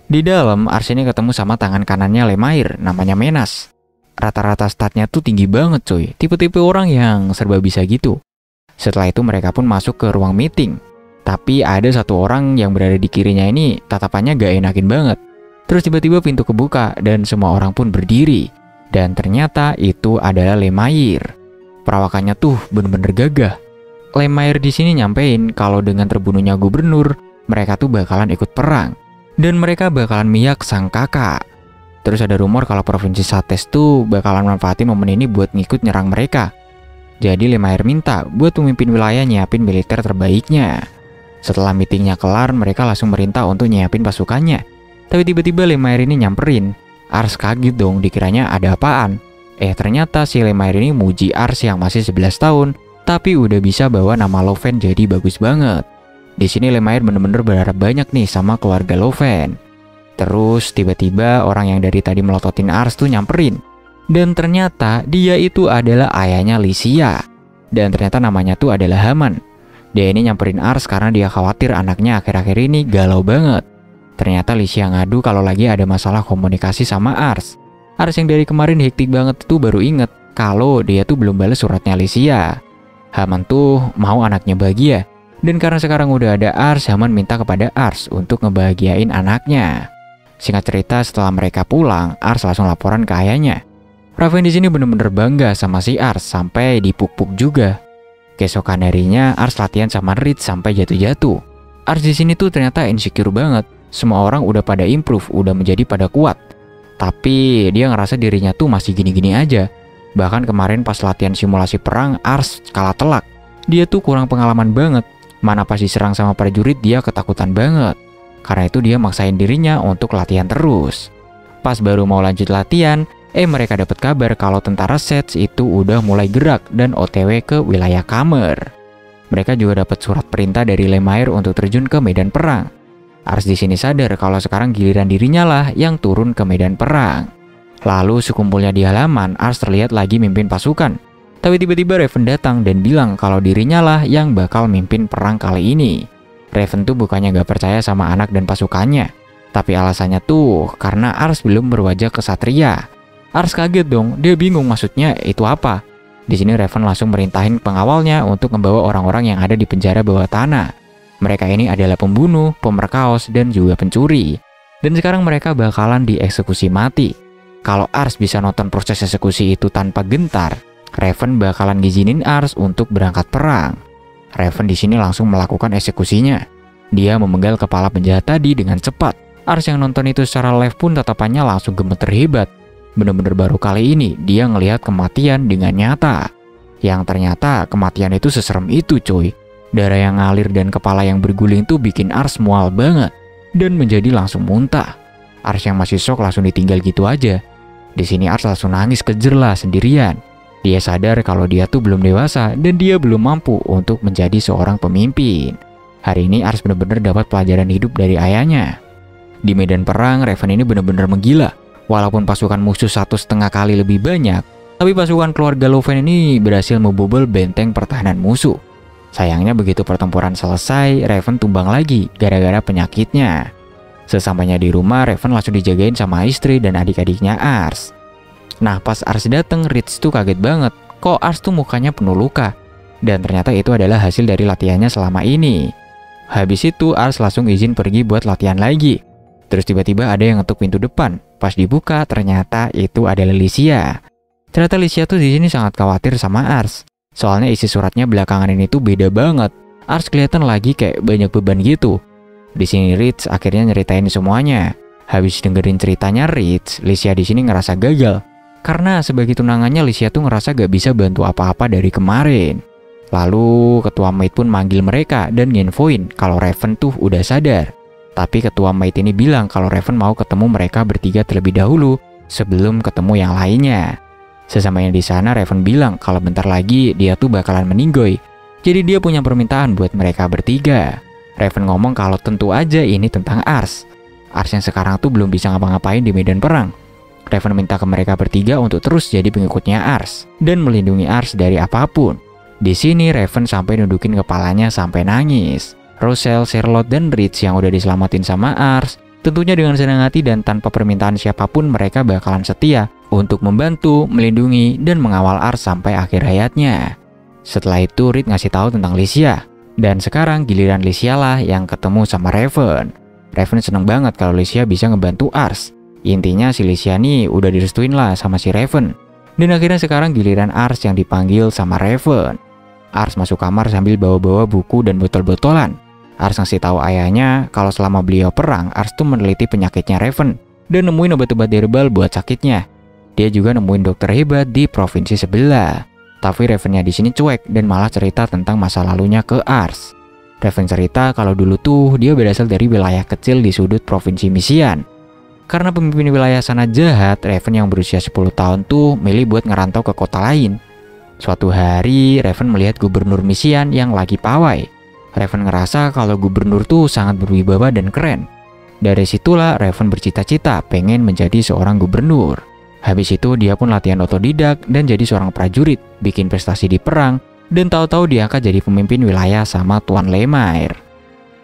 Di dalam, Ars ini ketemu sama tangan kanannya Lemaire, namanya Menas. Rata-rata statnya tuh tinggi banget cuy, tipe-tipe orang yang serba bisa gitu. Setelah itu mereka pun masuk ke ruang meeting. Tapi ada satu orang yang berada di kirinya ini tatapannya gak enakin banget. Terus tiba-tiba pintu kebuka dan semua orang pun berdiri. Dan ternyata itu adalah Lemaire. Perawakannya tuh bener-bener gagah. Lemaire di sini nyampein kalau dengan terbunuhnya gubernur, mereka tuh bakalan ikut perang. Dan mereka bakalan miyak sang kakak. Terus ada rumor kalau provinsi Sates tuh bakalan manfaatin momen ini buat ngikut nyerang mereka. Jadi Lemaire minta buat pemimpin wilayah nyiapin militer terbaiknya. Setelah meetingnya kelar, mereka langsung merintah untuk nyiapin pasukannya. Tapi tiba-tiba Lemaire ini nyamperin. Ars kaget dong, dikiranya ada apaan. Ternyata si Lemaire ini muji Ars yang masih 11 tahun, tapi udah bisa bawa nama Loven jadi bagus banget. Di sini Lemaire bener-bener berharap banyak nih sama keluarga Loven. Terus tiba-tiba orang yang dari tadi melototin Ars tuh nyamperin. Dan ternyata dia itu adalah ayahnya Alicia. Dan ternyata namanya tuh adalah Haman. Dia ini nyamperin Ars karena dia khawatir anaknya akhir-akhir ini galau banget. Ternyata Alicia ngadu kalau lagi ada masalah komunikasi sama Ars. Ars yang dari kemarin hektik banget tuh baru inget kalau dia tuh belum balas suratnya Alicia. Haman tuh mau anaknya bahagia. Dan karena sekarang udah ada Ars, Haman minta kepada Ars untuk ngebahagiain anaknya. Singkat cerita, setelah mereka pulang, Ars langsung laporan ke ayahnya. Raven di sini bener-bener bangga sama si Ars sampai dipuk-puk juga. Keesokan harinya, Ars latihan sama Reach sampai jatuh-jatuh. Ars di sini tuh ternyata insecure banget. Semua orang udah pada improve, udah menjadi pada kuat. Tapi dia ngerasa dirinya tuh masih gini-gini aja. Bahkan kemarin pas latihan simulasi perang, Ars kalah telak. Dia tuh kurang pengalaman banget. Mana pas diserang sama prajurit dia ketakutan banget. Karena itu dia maksain dirinya untuk latihan terus. Pas baru mau lanjut latihan, Mereka dapat kabar kalau tentara Seth itu udah mulai gerak dan OTW ke wilayah Kamer. Mereka juga dapat surat perintah dari Lemire untuk terjun ke medan perang. Ars di sini sadar kalau sekarang giliran dirinya lah yang turun ke medan perang. Lalu sekumpulnya di halaman, Ars terlihat lagi mimpin pasukan. Tapi tiba-tiba Raven datang dan bilang kalau dirinya lah yang bakal mimpin perang kali ini. Raven tuh bukannya gak percaya sama anak dan pasukannya, tapi alasannya tuh karena Ars belum berwajah kesatria. Ars kaget dong, dia bingung maksudnya itu apa. Di sini Raven langsung merintahin pengawalnya untuk membawa orang-orang yang ada di penjara bawah tanah. Mereka ini adalah pembunuh, pemerkaos, dan juga pencuri. Dan sekarang mereka bakalan dieksekusi mati. Kalau Ars bisa nonton proses eksekusi itu tanpa gentar, Raven bakalan ngizinin Ars untuk berangkat perang. Raven di sini langsung melakukan eksekusinya. Dia memenggal kepala penjahat tadi dengan cepat. Ars yang nonton itu secara live pun tatapannya langsung gemeter hebat. Bener-bener baru kali ini dia ngelihat kematian dengan nyata. Yang ternyata kematian itu seserem itu cuy. Darah yang ngalir dan kepala yang berguling tuh bikin Ars mual banget dan menjadi langsung muntah. Ars yang masih shock langsung ditinggal gitu aja. Di sini Ars langsung nangis kejer lah sendirian. Dia sadar kalau dia tuh belum dewasa dan dia belum mampu untuk menjadi seorang pemimpin. Hari ini Ars bener-bener dapat pelajaran hidup dari ayahnya. Di medan perang, Raven ini bener-bener menggila. Walaupun pasukan musuh 1,5 kali lebih banyak, tapi pasukan keluarga Loven ini berhasil membobol benteng pertahanan musuh. Sayangnya begitu pertempuran selesai, Raven tumbang lagi gara-gara penyakitnya. Sesampainya di rumah, Raven langsung dijagain sama istri dan adik-adiknya Ars. Nah, pas Ars dateng, Rich tuh kaget banget. Kok Ars tuh mukanya penuh luka? Dan ternyata itu adalah hasil dari latihannya selama ini. Habis itu, Ars langsung izin pergi buat latihan lagi. Terus tiba-tiba ada yang ngetuk pintu depan. Pas dibuka, ternyata itu adalah Licia. Ternyata Licia tuh di sini sangat khawatir sama Ars. Soalnya isi suratnya belakangan ini tuh beda banget. Ars kelihatan lagi kayak banyak beban gitu. Di sini Rich akhirnya nyeritain semuanya. Habis dengerin ceritanya Rich, Licia di sini ngerasa gagal. Karena sebagai tunangannya Licia tuh ngerasa gak bisa bantu apa-apa dari kemarin. Lalu ketua maid pun manggil mereka dan nginfoin kalau Raven tuh udah sadar. Tapi ketua maid ini bilang kalau Raven mau ketemu mereka bertiga terlebih dahulu sebelum ketemu yang lainnya. Sesamanya di sana, Raven bilang kalau bentar lagi dia tuh bakalan meninggoy. Jadi dia punya permintaan buat mereka bertiga. Raven ngomong kalau tentu aja ini tentang Ars. Ars yang sekarang tuh belum bisa ngapa-ngapain di medan perang. Raven minta ke mereka bertiga untuk terus jadi pengikutnya Ars dan melindungi Ars dari apapun. Di sini Raven sampai nudukin kepalanya sampai nangis. Roselle, Charlotte, dan Rich yang udah diselamatin sama Ars, tentunya dengan senang hati dan tanpa permintaan siapapun mereka bakalan setia untuk membantu, melindungi, dan mengawal Ars sampai akhir hayatnya. Setelah itu Reed ngasih tahu tentang Licia. Dan sekarang giliran Licia lah yang ketemu sama Raven. Raven seneng banget kalau Licia bisa ngebantu Ars. Intinya si Licia nih udah direstuin lah sama si Raven. Dan akhirnya sekarang giliran Ars yang dipanggil sama Raven. Ars masuk kamar sambil bawa-bawa buku dan botol-botolan. Ars ngasih tahu ayahnya kalau selama beliau perang, Ars tuh meneliti penyakitnya Raven dan nemuin obat-obat herbal buat sakitnya. Dia juga nemuin dokter hebat di provinsi sebelah. Tapi Ravennya di sini cuek dan malah cerita tentang masa lalunya ke Ars. Raven cerita kalau dulu tuh dia berasal dari wilayah kecil di sudut provinsi Misian. Karena pemimpin wilayah sana jahat, Raven yang berusia 10 tahun tuh milih buat ngerantau ke kota lain. Suatu hari, Raven melihat gubernur Misian yang lagi pawai. Raven ngerasa kalau gubernur tuh sangat berwibawa dan keren. Dari situlah Raven bercita-cita pengen menjadi seorang gubernur. Habis itu dia pun latihan otodidak dan jadi seorang prajurit, bikin prestasi di perang, dan tahu-tahu diangkat jadi pemimpin wilayah sama Tuan Lemire.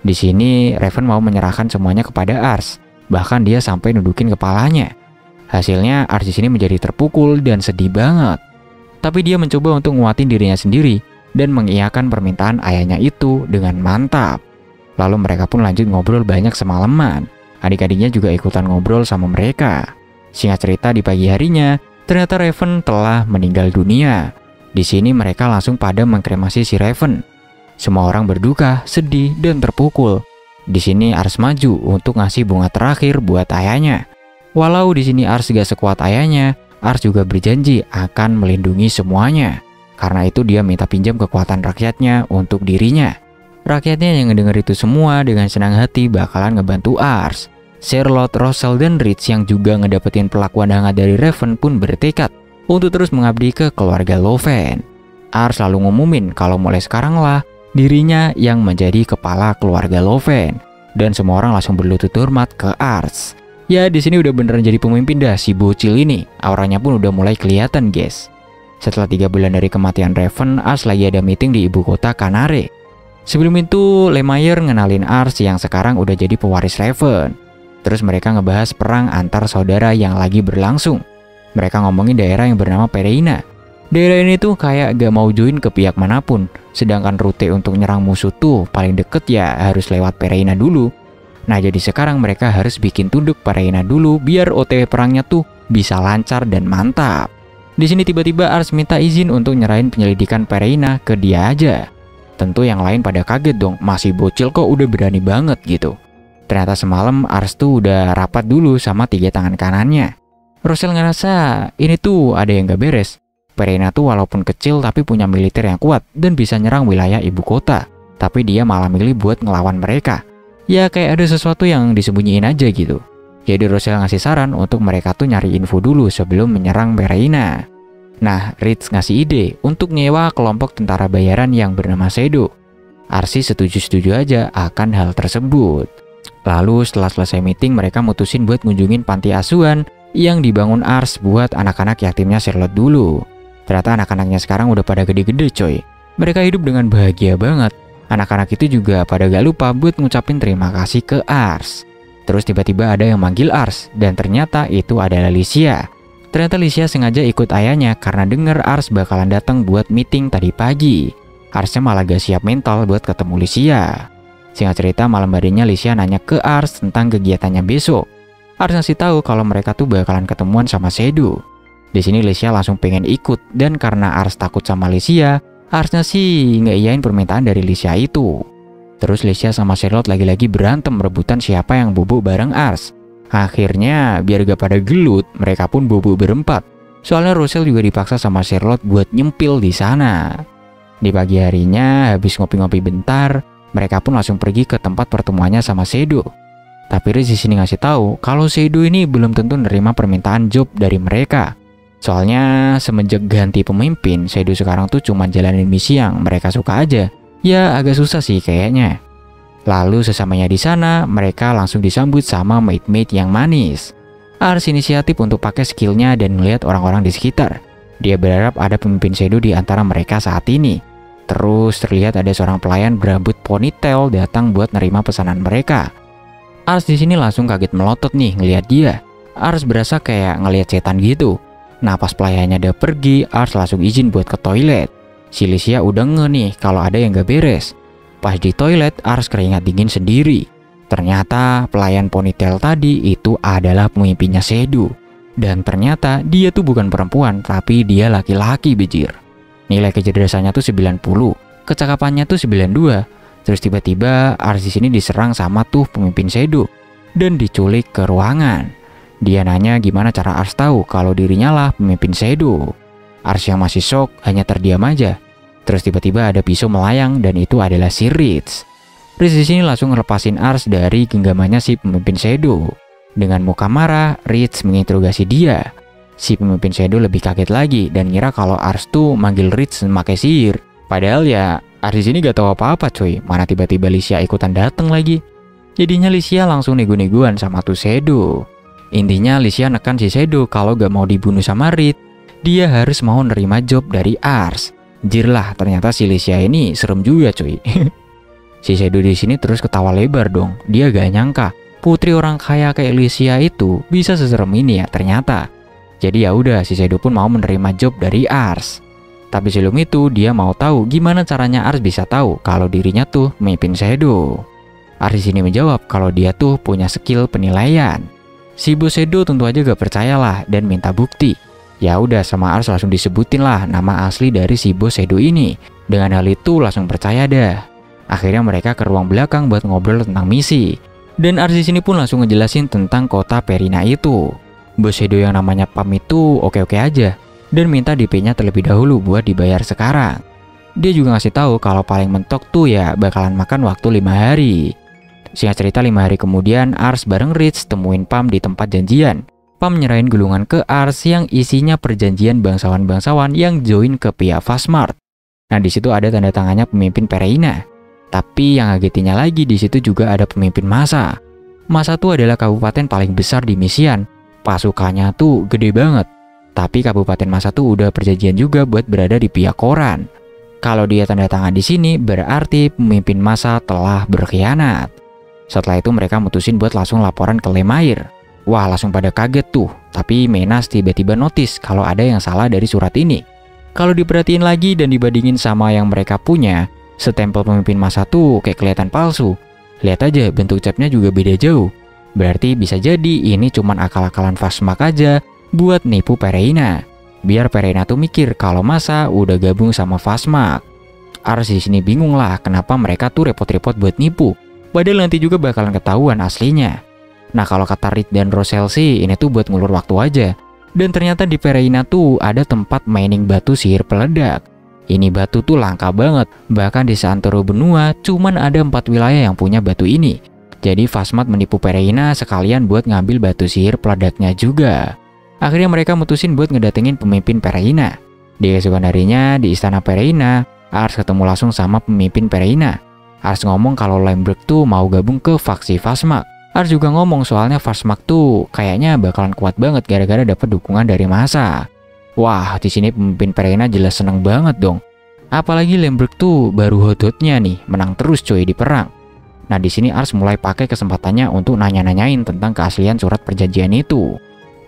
Di sini Raven mau menyerahkan semuanya kepada Ars, bahkan dia sampai nudukin kepalanya. Hasilnya Ars di sini menjadi terpukul dan sedih banget. Tapi dia mencoba untuk nguatin dirinya sendiri dan mengiyakan permintaan ayahnya itu dengan mantap. Lalu mereka pun lanjut ngobrol banyak semalaman. Adik-adiknya juga ikutan ngobrol sama mereka. Singkat cerita di pagi harinya, ternyata Raven telah meninggal dunia. Di sini mereka langsung pada mengkremasi si Raven. Semua orang berduka, sedih, dan terpukul. Di sini Ars maju untuk ngasih bunga terakhir buat ayahnya. Walau di sini Ars gak sekuat ayahnya, Ars juga berjanji akan melindungi semuanya. Karena itu dia minta pinjam kekuatan rakyatnya untuk dirinya. Rakyatnya yang ngedenger itu semua dengan senang hati bakalan ngebantu Ars. Charlotte, Rosal, dan Rich yang juga ngedapetin perlakuan hangat dari Raven pun bertekad untuk terus mengabdi ke keluarga Loven. Ars selalu ngumumin kalau mulai sekarang lah dirinya yang menjadi kepala keluarga Loven, dan semua orang langsung berlutut hormat ke Ars. Ya di sini udah beneran jadi pemimpin dah si bocil ini, auranya pun udah mulai kelihatan guys. Setelah 3 bulan dari kematian Raven, Ars lagi ada meeting di ibu kota Kanare. Sebelum itu, Lemaire ngenalin Ars yang sekarang udah jadi pewaris Raven. Terus mereka ngebahas perang antar saudara yang lagi berlangsung. Mereka ngomongin daerah yang bernama Pereina. Daerah ini tuh kayak gak mau join ke pihak manapun. Sedangkan rute untuk nyerang musuh tuh paling deket ya harus lewat Pereina dulu. Nah jadi sekarang mereka harus bikin tunduk Pereina dulu biar OTW perangnya tuh bisa lancar dan mantap. Di sini tiba-tiba Ars minta izin untuk nyerahin penyelidikan Pereina ke dia aja. Tentu yang lain pada kaget dong, masih bocil kok udah berani banget gitu. Ternyata semalam Ars tuh udah rapat dulu sama 3 tangan kanannya. Rosal ngerasa ini tuh ada yang gak beres. Pereina tuh walaupun kecil tapi punya militer yang kuat dan bisa nyerang wilayah ibu kota. Tapi dia malah milih buat ngelawan mereka. Ya kayak ada sesuatu yang disembunyiin aja gitu. Jadi Rosal ngasih saran untuk mereka tuh nyari info dulu sebelum menyerang Pereina. Nah, Rich ngasih ide untuk nyewa kelompok tentara bayaran yang bernama Shadow. Ars setuju-setuju aja akan hal tersebut. Lalu setelah selesai meeting mereka mutusin buat ngunjungin panti asuhan yang dibangun Ars buat anak-anak yatimnya Charlotte dulu. Ternyata anak-anaknya sekarang udah pada gede-gede coy. Mereka hidup dengan bahagia banget. Anak-anak itu juga pada gak lupa buat ngucapin terima kasih ke Ars. Terus tiba-tiba ada yang manggil Ars dan ternyata itu adalah Licia. Ternyata Licia sengaja ikut ayahnya karena denger Ars bakalan datang buat meeting tadi pagi. Arsnya malah gak siap mental buat ketemu Licia. Singkat cerita malam harinya Licia nanya ke Ars tentang kegiatannya besok. Ars ngasih tahu kalau mereka tuh bakalan ketemuan sama Shadow. Di sini Licia langsung pengen ikut dan karena Ars takut sama Licia, Arsnya sih ngeiyain permintaan dari Licia itu. Terus Licia sama Charlotte lagi-lagi berantem rebutan siapa yang bobo bareng Ars. Akhirnya biar gak pada gelut, mereka pun bobo berempat. Soalnya Rosal juga dipaksa sama Charlotte buat nyempil di sana. Di pagi harinya habis ngopi-ngopi bentar, mereka pun langsung pergi ke tempat pertemuannya sama Shadow. Tapi Riz di sini ngasih tahu kalau Shadow ini belum tentu nerima permintaan job dari mereka. Soalnya semenjak ganti pemimpin, Shadow sekarang tuh cuma jalanin misi yang mereka suka aja. Ya agak susah sih kayaknya. Lalu sesamanya di sana, mereka langsung disambut sama maid-maid yang manis. Ars inisiatif untuk pakai skillnya dan melihat orang-orang di sekitar. Dia berharap ada pemimpin Shadow di antara mereka saat ini. Terus terlihat ada seorang pelayan berambut ponytail datang buat nerima pesanan mereka. Ars di sini langsung kaget melotot nih ngelihat dia. Ars berasa kayak ngelihat setan gitu. Nah pas pelayannya udah pergi, Ars langsung izin buat ke toilet. Si Licia udah nge nih kalau ada yang gak beres. Pas di toilet, Ars keringat dingin sendiri. Ternyata pelayan ponytail tadi itu adalah pemimpinnya Shadow. Dan ternyata dia tuh bukan perempuan, tapi dia laki-laki bejir. Nilai kecerdasannya tuh 90, kecakapannya tuh 92. Terus tiba-tiba Ars di sini diserang sama tuh pemimpin Shadow dan diculik ke ruangan. Dia nanya gimana cara Ars tahu kalau dirinya lah pemimpin Shadow. Ars yang masih shock hanya terdiam aja. Terus tiba-tiba ada pisau melayang dan itu adalah si Rich. Rich di sini langsung ngelepasin Ars dari genggamannya si pemimpin Shadow. Dengan muka marah, Rich menginterogasi dia. Si pemimpin Shadow lebih kaget lagi dan ngira kalau Ars tuh manggil Rich memakai sihir. Padahal ya Ars di sini gak tahu apa-apa coy. Mana tiba-tiba Licia ikutan datang lagi. Jadinya Licia langsung nego-negoan sama tuh Shadow. Intinya Licia nekan si Shadow kalau gak mau dibunuh sama Rich, dia harus mau nerima job dari Ars. Jir lah, ternyata si Licia ini serem juga coy. Si Shadow di sini terus ketawa lebar dong. Dia gak nyangka putri orang kaya kayak Licia itu bisa seserem ini ya ternyata. Jadi ya udah si Shadow pun mau menerima job dari Ars. Tapi sebelum itu dia mau tahu gimana caranya Ars bisa tahu kalau dirinya tuh pemimpin Shadow. Ars di sini menjawab kalau dia tuh punya skill penilaian. Si bos Shadow tentu aja gak percayalah dan minta bukti. Ya udah sama Ars langsung disebutin lah nama asli dari si bos Shadow ini. Dengan hal itu langsung percaya dah. Akhirnya mereka ke ruang belakang buat ngobrol tentang misi. Dan Ars di sini pun langsung ngejelasin tentang kota Pereina itu. Bos Shadow yang namanya Pam itu oke-oke aja dan minta DP-nya terlebih dahulu buat dibayar sekarang. Dia juga ngasih tahu kalau paling mentok tuh ya bakalan makan waktu 5 hari. Singkat cerita 5 hari kemudian Ars bareng Reach temuin Pam di tempat janjian. Pam nyerahin gulungan ke Ars yang isinya perjanjian bangsawan-bangsawan yang join ke pihak Fastmark. Nah di situ ada tanda tangannya pemimpin Pereina. Tapi yang ngagetinya lagi di situ juga ada pemimpin massa. Massa tuh adalah kabupaten paling besar di Misian. Pasukannya tuh gede banget. Tapi kabupaten massa tuh udah perjanjian juga buat berada di pihak Khauran. Kalau dia tanda tangan di sini berarti pemimpin massa telah berkhianat. Setelah itu mereka mutusin buat langsung laporan ke Lemire. Wah langsung pada kaget tuh. Tapi Menas tiba-tiba notice kalau ada yang salah dari surat ini. Kalau diperhatiin lagi dan dibandingin sama yang mereka punya, stempel pemimpin massa tuh kayak kelihatan palsu. Lihat aja bentuk capnya juga beda jauh. Berarti bisa jadi ini cuman akal-akalan Fastmark aja buat nipu Pereina. Biar Pereina tuh mikir kalau massa udah gabung sama Fastmark. Ars di sini bingung lah kenapa mereka tuh repot-repot buat nipu. Padahal nanti juga bakalan ketahuan aslinya. Nah kalau kata Reed dan Roselle sih ini tuh buat ngulur waktu aja. Dan ternyata di Pereina tuh ada tempat mining batu sihir peledak. Ini batu tuh langka banget, bahkan di seantero benua cuman ada 4 wilayah yang punya batu ini. Jadi Fastmark menipu Pereina sekalian buat ngambil batu sihir peledaknya juga. Akhirnya mereka mutusin buat ngedatengin pemimpin Pereina. Di keesokan harinya di istana Pereina, Ars ketemu langsung sama pemimpin Pereina. Ars ngomong kalau Lemberg tuh mau gabung ke faksi Fastmark. Ars juga ngomong soalnya Fastmark tuh kayaknya bakalan kuat banget gara-gara dapat dukungan dari massa. Wah, di sini pemimpin Pereina jelas seneng banget dong. Apalagi Lemberg tuh baru hot-hotnya nih, menang terus coy di perang. Nah, di sini Ars mulai pakai kesempatannya untuk nanya-nanyain tentang keaslian surat perjanjian itu.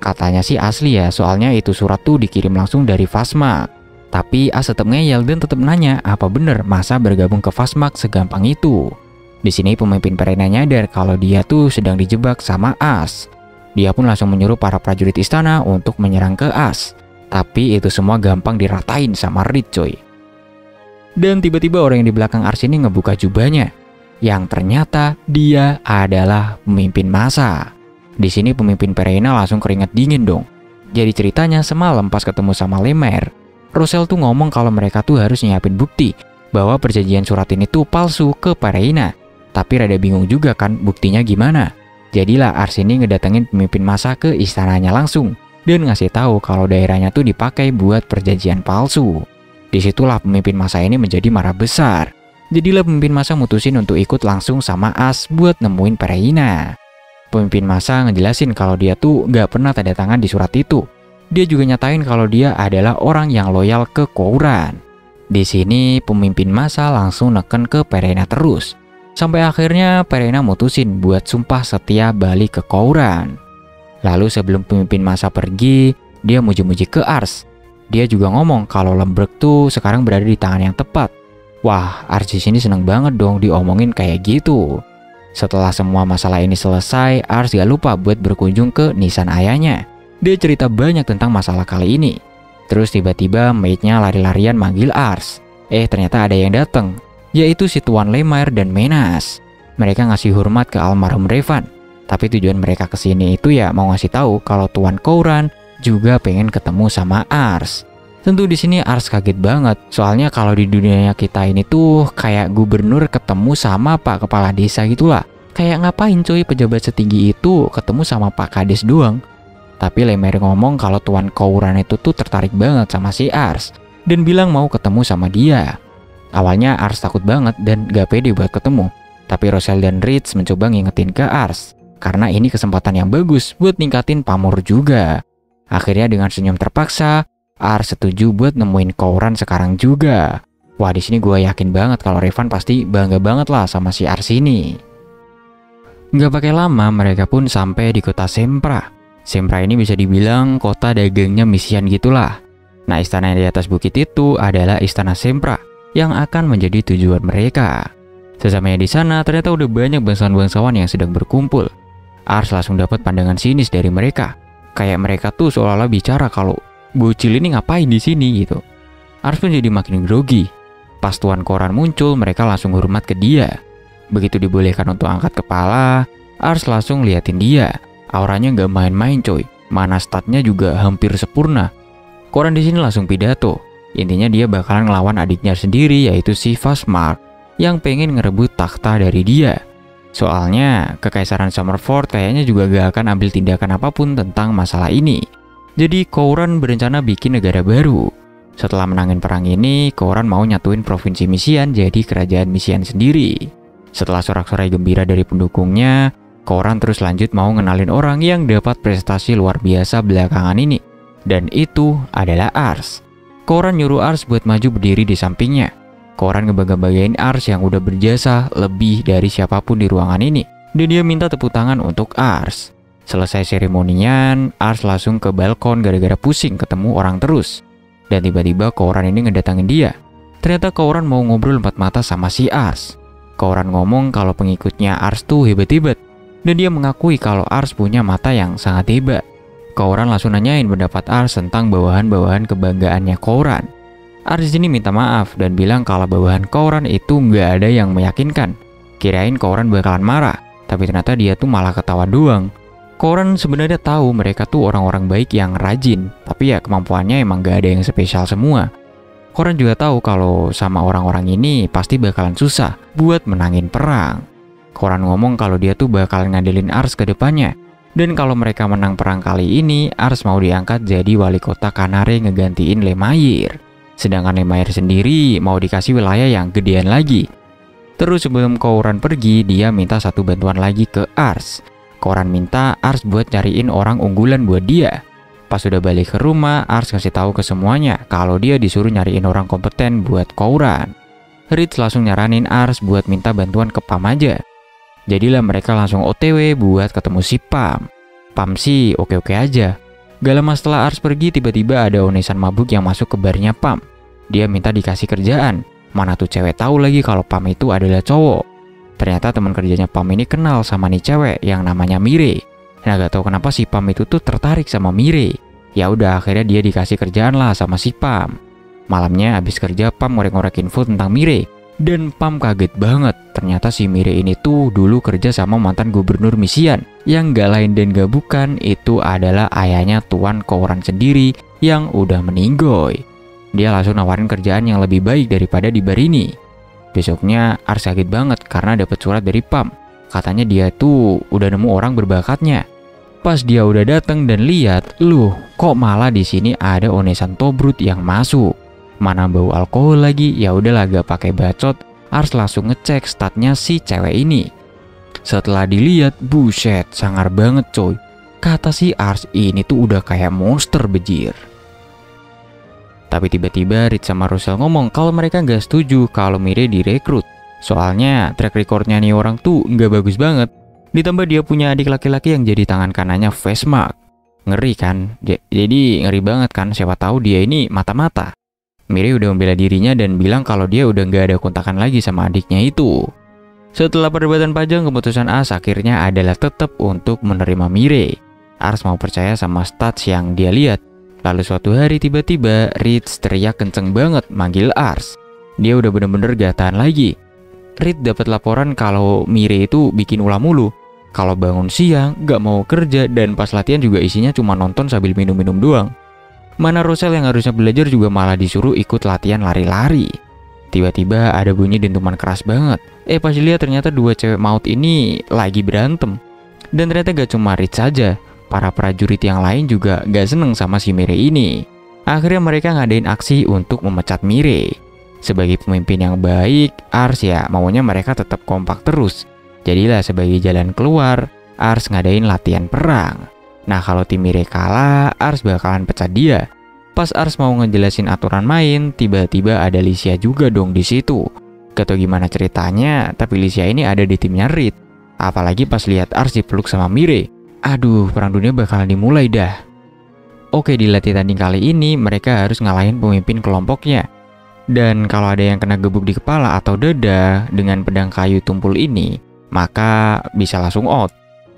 Katanya sih asli ya, soalnya itu surat tuh dikirim langsung dari Fastmark. Tapi Ars tetap ngeyel dan tetap nanya apa bener massa bergabung ke Fastmark segampang itu. Di sini pemimpin Pereina nyadar kalau dia tuh sedang dijebak sama Ars. Dia pun langsung menyuruh para prajurit istana untuk menyerang ke Ars. Tapi itu semua gampang diratain sama Reed coy. Dan tiba-tiba orang yang di belakang Ars ini ngebuka jubahnya. Yang ternyata dia adalah pemimpin massa. Di sini pemimpin Pereina langsung keringat dingin dong. Jadi ceritanya semalam pas ketemu sama Lemire, Roselle tuh ngomong kalau mereka tuh harus nyiapin bukti bahwa perjanjian surat ini tuh palsu ke Pereina. Tapi rada bingung juga kan buktinya gimana. Jadilah Ars ini ngedatengin pemimpin massa ke istananya langsung. Dan ngasih tahu kalau daerahnya tuh dipakai buat perjanjian palsu. Disitulah pemimpin massa ini menjadi marah besar. Jadilah pemimpin massa mutusin untuk ikut langsung sama Ars buat nemuin Pereina. Pemimpin massa ngejelasin kalau dia tuh gak pernah tanda tangan di surat itu. Dia juga nyatain kalau dia adalah orang yang loyal ke Khauran. Di sini pemimpin massa langsung neken ke Pereina terus. Sampai akhirnya Pereina mutusin buat sumpah setia balik ke Khauran. Lalu sebelum pemimpin massa pergi, dia muji-muji ke Ars. Dia juga ngomong kalau Lemberg tuh sekarang berada di tangan yang tepat. Wah, Ars di sini seneng banget dong diomongin kayak gitu. Setelah semua masalah ini selesai, Ars gak lupa buat berkunjung ke nisan ayahnya. Dia cerita banyak tentang masalah kali ini. Terus tiba-tiba maidnya lari-larian manggil Ars. Ternyata ada yang datang, yaitu si Tuan Lemire dan Menas. Mereka ngasih hormat ke almarhum Revan. Tapi tujuan mereka kesini itu ya mau ngasih tahu kalau Tuan Khauran juga pengen ketemu sama Ars. Tentu di sini Ars kaget banget, soalnya kalau di dunia kita ini tuh kayak gubernur ketemu sama Pak Kepala Desa gitulah. Kayak ngapain cuy pejabat setinggi itu ketemu sama Pak Kades doang. Tapi Lemire ngomong kalau Tuan Khauran itu tuh tertarik banget sama si Ars dan bilang mau ketemu sama dia. Awalnya Ars takut banget dan gak pede buat ketemu. Tapi Roselle dan Reed mencoba ngingetin ke Ars. Karena ini kesempatan yang bagus buat ningkatin pamor juga. Akhirnya dengan senyum terpaksa, Ars setuju buat nemuin Khauran sekarang juga. Wah di sini gue yakin banget kalau Revan pasti bangga banget lah sama si Ars ini. Gak pakai lama mereka pun sampai di kota Sempra. Sempra ini bisa dibilang kota dagangnya Misian gitulah. Nah istana yang di atas bukit itu adalah istana Sempra yang akan menjadi tujuan mereka. Sesamanya di sana ternyata udah banyak bangsawan-bangsawan yang sedang berkumpul. Ars langsung dapat pandangan sinis dari mereka. Kayak mereka tuh seolah-olah bicara kalau bocil ini ngapain di sini gitu. Ars pun jadi makin grogi. Pas Tuan Khauran muncul, mereka langsung hormat ke dia. Begitu dibolehkan untuk angkat kepala, Ars langsung liatin dia. Auranya nggak main-main coy. Mana statnya juga hampir sempurna. Khauran di sini langsung pidato. Intinya dia bakalan ngelawan adiknya sendiri yaitu si Fastmark yang pengen ngerebut takhta dari dia. Soalnya Kekaisaran Summerford kayaknya juga gak akan ambil tindakan apapun tentang masalah ini. Jadi Kouran berencana bikin negara baru. Setelah menangin perang ini, Kouran mau nyatuin provinsi Misian jadi kerajaan Misian sendiri. Setelah sorak-sorai gembira dari pendukungnya, Kouran terus lanjut mau ngenalin orang yang dapat prestasi luar biasa belakangan ini. Dan itu adalah Ars. Kouran nyuruh Ars buat maju berdiri di sampingnya. Kouran ngebangga-banggain Ars yang udah berjasa lebih dari siapapun di ruangan ini. Dan dia minta tepuk tangan untuk Ars. Selesai seremonian, Ars langsung ke balkon gara-gara pusing ketemu orang terus. Dan tiba-tiba Kouran ini ngedatangin dia. Ternyata Kouran mau ngobrol empat mata sama si Ars. Kouran ngomong kalau pengikutnya Ars tuh hebat-hebat. Dan dia mengakui kalau Ars punya mata yang sangat hebat. Kouran langsung nanyain pendapat Ars tentang bawahan-bawahan kebanggaannya Kouran. Ars ini minta maaf dan bilang kalau bawahan Kouran itu nggak ada yang meyakinkan. Kirain Kouran bakalan marah, tapi ternyata dia tuh malah ketawa doang. Kouran sebenarnya tahu mereka tuh orang-orang baik yang rajin, tapi ya kemampuannya emang gak ada yang spesial semua. Kouran juga tahu kalau sama orang-orang ini pasti bakalan susah buat menangin perang. Kouran ngomong kalau dia tuh bakal ngandelin Ars ke depannya. Dan kalau mereka menang perang kali ini, Ars mau diangkat jadi wali kota Kanare ngegantiin Lemaire. Sedangkan Lemaire sendiri mau dikasih wilayah yang gedean lagi. Terus sebelum Kouran pergi, dia minta satu bantuan lagi ke Ars. Kouran minta Ars buat cariin orang unggulan buat dia. Pas udah balik ke rumah, Ars kasih tahu ke semuanya kalau dia disuruh nyariin orang kompeten buat Kouran. Ritz langsung nyaranin Ars buat minta bantuan ke Pam aja. Jadilah mereka langsung OTW buat ketemu si Pam. Pam sih oke-oke aja. Gak lama setelah Ars pergi, tiba-tiba ada onesan mabuk yang masuk ke barnya Pam. Dia minta dikasih kerjaan. Mana tuh cewek tahu lagi kalau Pam itu adalah cowok. Ternyata teman kerjanya Pam ini kenal sama nih cewek yang namanya Mire. Nah gak tahu kenapa si Pam itu tuh tertarik sama Mire. Ya udah akhirnya dia dikasih kerjaan lah sama si Pam. Malamnya habis kerja Pam ngorek-ngorek info tentang Mire. Dan Pam kaget banget, ternyata si Mire ini tuh dulu kerja sama mantan gubernur Misian. Yang gak lain dan gak bukan, itu adalah ayahnya Tuan Kouran sendiri yang udah meninggoy. Dia langsung nawarin kerjaan yang lebih baik daripada di bar ini. Besoknya Ars kaget banget karena dapat surat dari Pam. Katanya dia tuh udah nemu orang berbakatnya. Pas dia udah datang dan lihat, loh kok malah di sini ada onesan Tobrut yang masuk. Mana bau alkohol lagi, ya udahlah gak pakai bacot, Ars langsung ngecek statnya si cewek ini. Setelah dilihat, buset, sangar banget coy. Kata si Ars ini tuh udah kayak monster bejir. Tapi tiba-tiba Ritz sama Russell ngomong kalau mereka gak setuju kalau Mire direkrut. Soalnya track recordnya nih orang tuh gak bagus banget. Ditambah dia punya adik laki-laki yang jadi tangan kanannya Vesmark. Ngeri kan? Jadi ngeri banget kan, siapa tahu dia ini mata-mata. Mire udah membela dirinya dan bilang kalau dia udah gak ada kontakan lagi sama adiknya itu. Setelah perdebatan panjang, keputusan Ars akhirnya adalah tetap untuk menerima Mire. Ars mau percaya sama stats yang dia lihat. Lalu suatu hari tiba-tiba Ritz teriak kenceng banget manggil Ars. Dia udah bener-bener gak tahan lagi. Ritz dapat laporan kalau Mire itu bikin ulah mulu. Kalau bangun siang, gak mau kerja, dan pas latihan juga isinya cuma nonton sambil minum-minum doang. Mana Russell yang harusnya belajar juga malah disuruh ikut latihan lari-lari. Tiba-tiba ada bunyi dentuman keras banget. Pas dilihat ternyata dua cewek maut ini lagi berantem. Dan ternyata gak cuma Ritz saja, para prajurit yang lain juga gak seneng sama si Mire ini. Akhirnya mereka ngadain aksi untuk memecat Mire. Sebagai pemimpin yang baik, Ars ya maunya mereka tetap kompak terus. Jadilah sebagai jalan keluar, Ars ngadain latihan perang. Nah kalau tim Mire kalah, Ars bakalan pecat dia. Pas Ars mau ngejelasin aturan main, tiba-tiba ada Licia juga dong di situ. Gak tau gimana ceritanya, tapi Licia ini ada di timnya Ritz. Apalagi pas lihat Ars dipeluk sama Mire. Aduh, perang dunia bakalan dimulai dah. Oke, di latihan tanding kali ini mereka harus ngalahin pemimpin kelompoknya. Dan kalau ada yang kena gebuk di kepala atau dada dengan pedang kayu tumpul ini, maka bisa langsung out.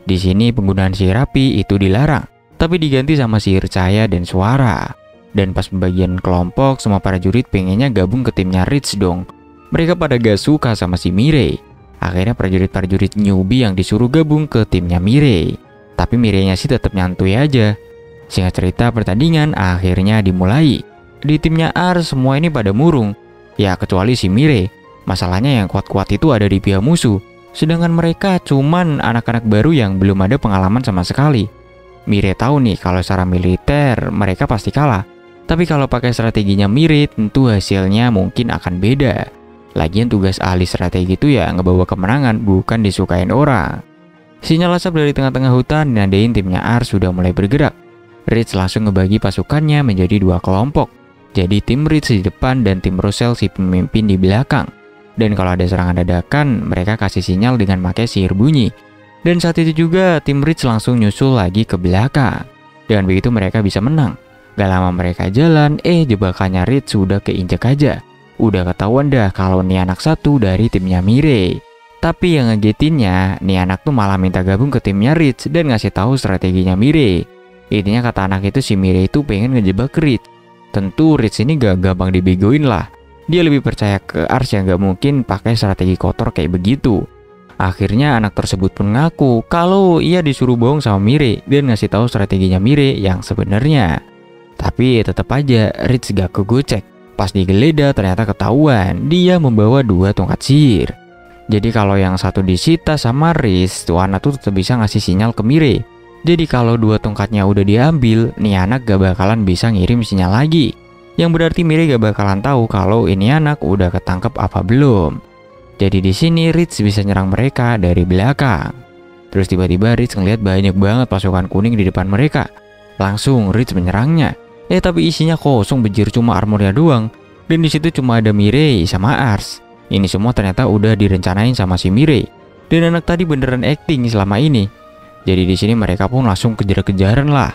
Di sini penggunaan sihir api itu dilarang, tapi diganti sama sihir cahaya dan suara. Dan pas pembagian kelompok, semua prajurit pengennya gabung ke timnya Ritz dong. Mereka pada gak suka sama si Mire. Akhirnya prajurit-prajurit newbie yang disuruh gabung ke timnya Mire. Tapi Mirenya sih tetap nyantui aja. Singkat cerita, pertandingan akhirnya dimulai. Di timnya Ars semua ini pada murung. Ya kecuali si Mire. Masalahnya yang kuat-kuat itu ada di pihak musuh. Sedangkan mereka cuman anak-anak baru yang belum ada pengalaman sama sekali. Mire tahu nih kalau secara militer mereka pasti kalah. Tapi kalau pakai strateginya Mire, tentu hasilnya mungkin akan beda. Lagian tugas ahli strategi itu ya ngebawa kemenangan, bukan disukain orang. Sinyal asap dari tengah-tengah hutan nandain timnya Ars sudah mulai bergerak. Ritz langsung ngebagi pasukannya menjadi 2 kelompok. Jadi tim Ritz di depan dan tim Russell si pemimpin di belakang. Dan kalau ada serangan dadakan, mereka kasih sinyal dengan pakai sihir bunyi. Dan saat itu juga tim Ritz langsung nyusul lagi ke belakang. Dengan begitu mereka bisa menang. Gak lama mereka jalan, jebakannya Ritz sudah keinjek aja. Udah ketahuan dah kalau nih anak satu dari timnya Mire. Tapi yang ngegetinnya, nih anak tuh malah minta gabung ke timnya Ritz dan ngasih tahu strateginya Mire. Intinya kata anak itu si Mire itu pengen ngejebak Ritz. Tentu Ritz ini gak gampang dibegoin lah. Dia lebih percaya ke Ars yang gak mungkin pakai strategi kotor kayak begitu. Akhirnya anak tersebut pun ngaku kalau ia disuruh bohong sama Mire dan ngasih tahu strateginya Mire yang sebenarnya. Tapi tetap aja Ritz gak kegocek. Pas digeledah ternyata ketahuan dia membawa 2 tongkat sihir. Jadi kalau yang satu disita sama Ritz, tuh anak tuh tetap bisa ngasih sinyal ke Mire. Jadi kalau 2 tongkatnya udah diambil, nih anak gak bakalan bisa ngirim sinyal lagi. Yang berarti Mire gak bakalan tahu kalau ini anak udah ketangkep apa belum. Jadi di sini Ritz bisa nyerang mereka dari belakang. Terus tiba-tiba Ritz ngeliat banyak banget pasukan kuning di depan mereka. Langsung Ritz menyerangnya. Tapi isinya kosong, bejir cuma armornya doang. Dan di situ cuma ada Mire sama Ars. Ini semua ternyata udah direncanain sama si Mire. Dan anak tadi beneran acting selama ini. Jadi di sini mereka pun langsung kejar-kejaran lah.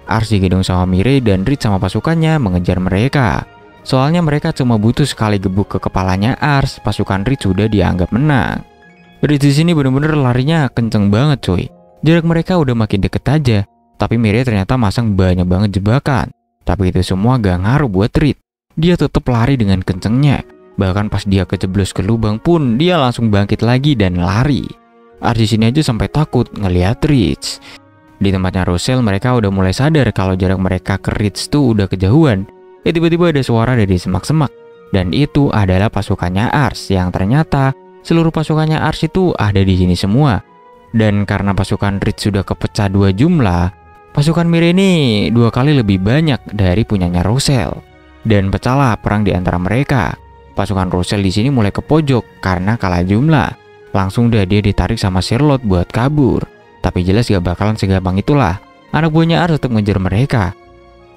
Ars digendong sama Mire dan Ritz sama pasukannya mengejar mereka. Soalnya mereka cuma butuh sekali gebuk ke kepalanya Ars, pasukan Ritz sudah dianggap menang. Ritz di sini bener-bener larinya kenceng banget coy. Jarak mereka udah makin deket aja. Tapi Mire ternyata masang banyak banget jebakan. Tapi itu semua gak ngaruh buat Ritz. Dia tetap lari dengan kencengnya. Bahkan pas dia kejeblos ke lubang pun dia langsung bangkit lagi dan lari. Ars di sini aja sampai takut ngelihat Ritz. Di tempatnya Russell mereka udah mulai sadar kalau jarak mereka ke Ritz tuh udah kejauhan. Tiba-tiba ada suara dari semak-semak. Dan itu adalah pasukannya Ars yang ternyata seluruh pasukannya Ars itu ada di sini semua. Dan karena pasukan Ritz sudah kepecah 2 jumlah, pasukan Mire ini 2 kali lebih banyak dari punyanya Russell. Dan pecahlah perang di antara mereka. Pasukan Russell di sini mulai ke pojok karena kalah jumlah. Langsung dia ditarik sama Charlotte buat kabur. Tapi jelas gak bakalan segampang itulah. Anak buahnya Ars tetap ngejar mereka.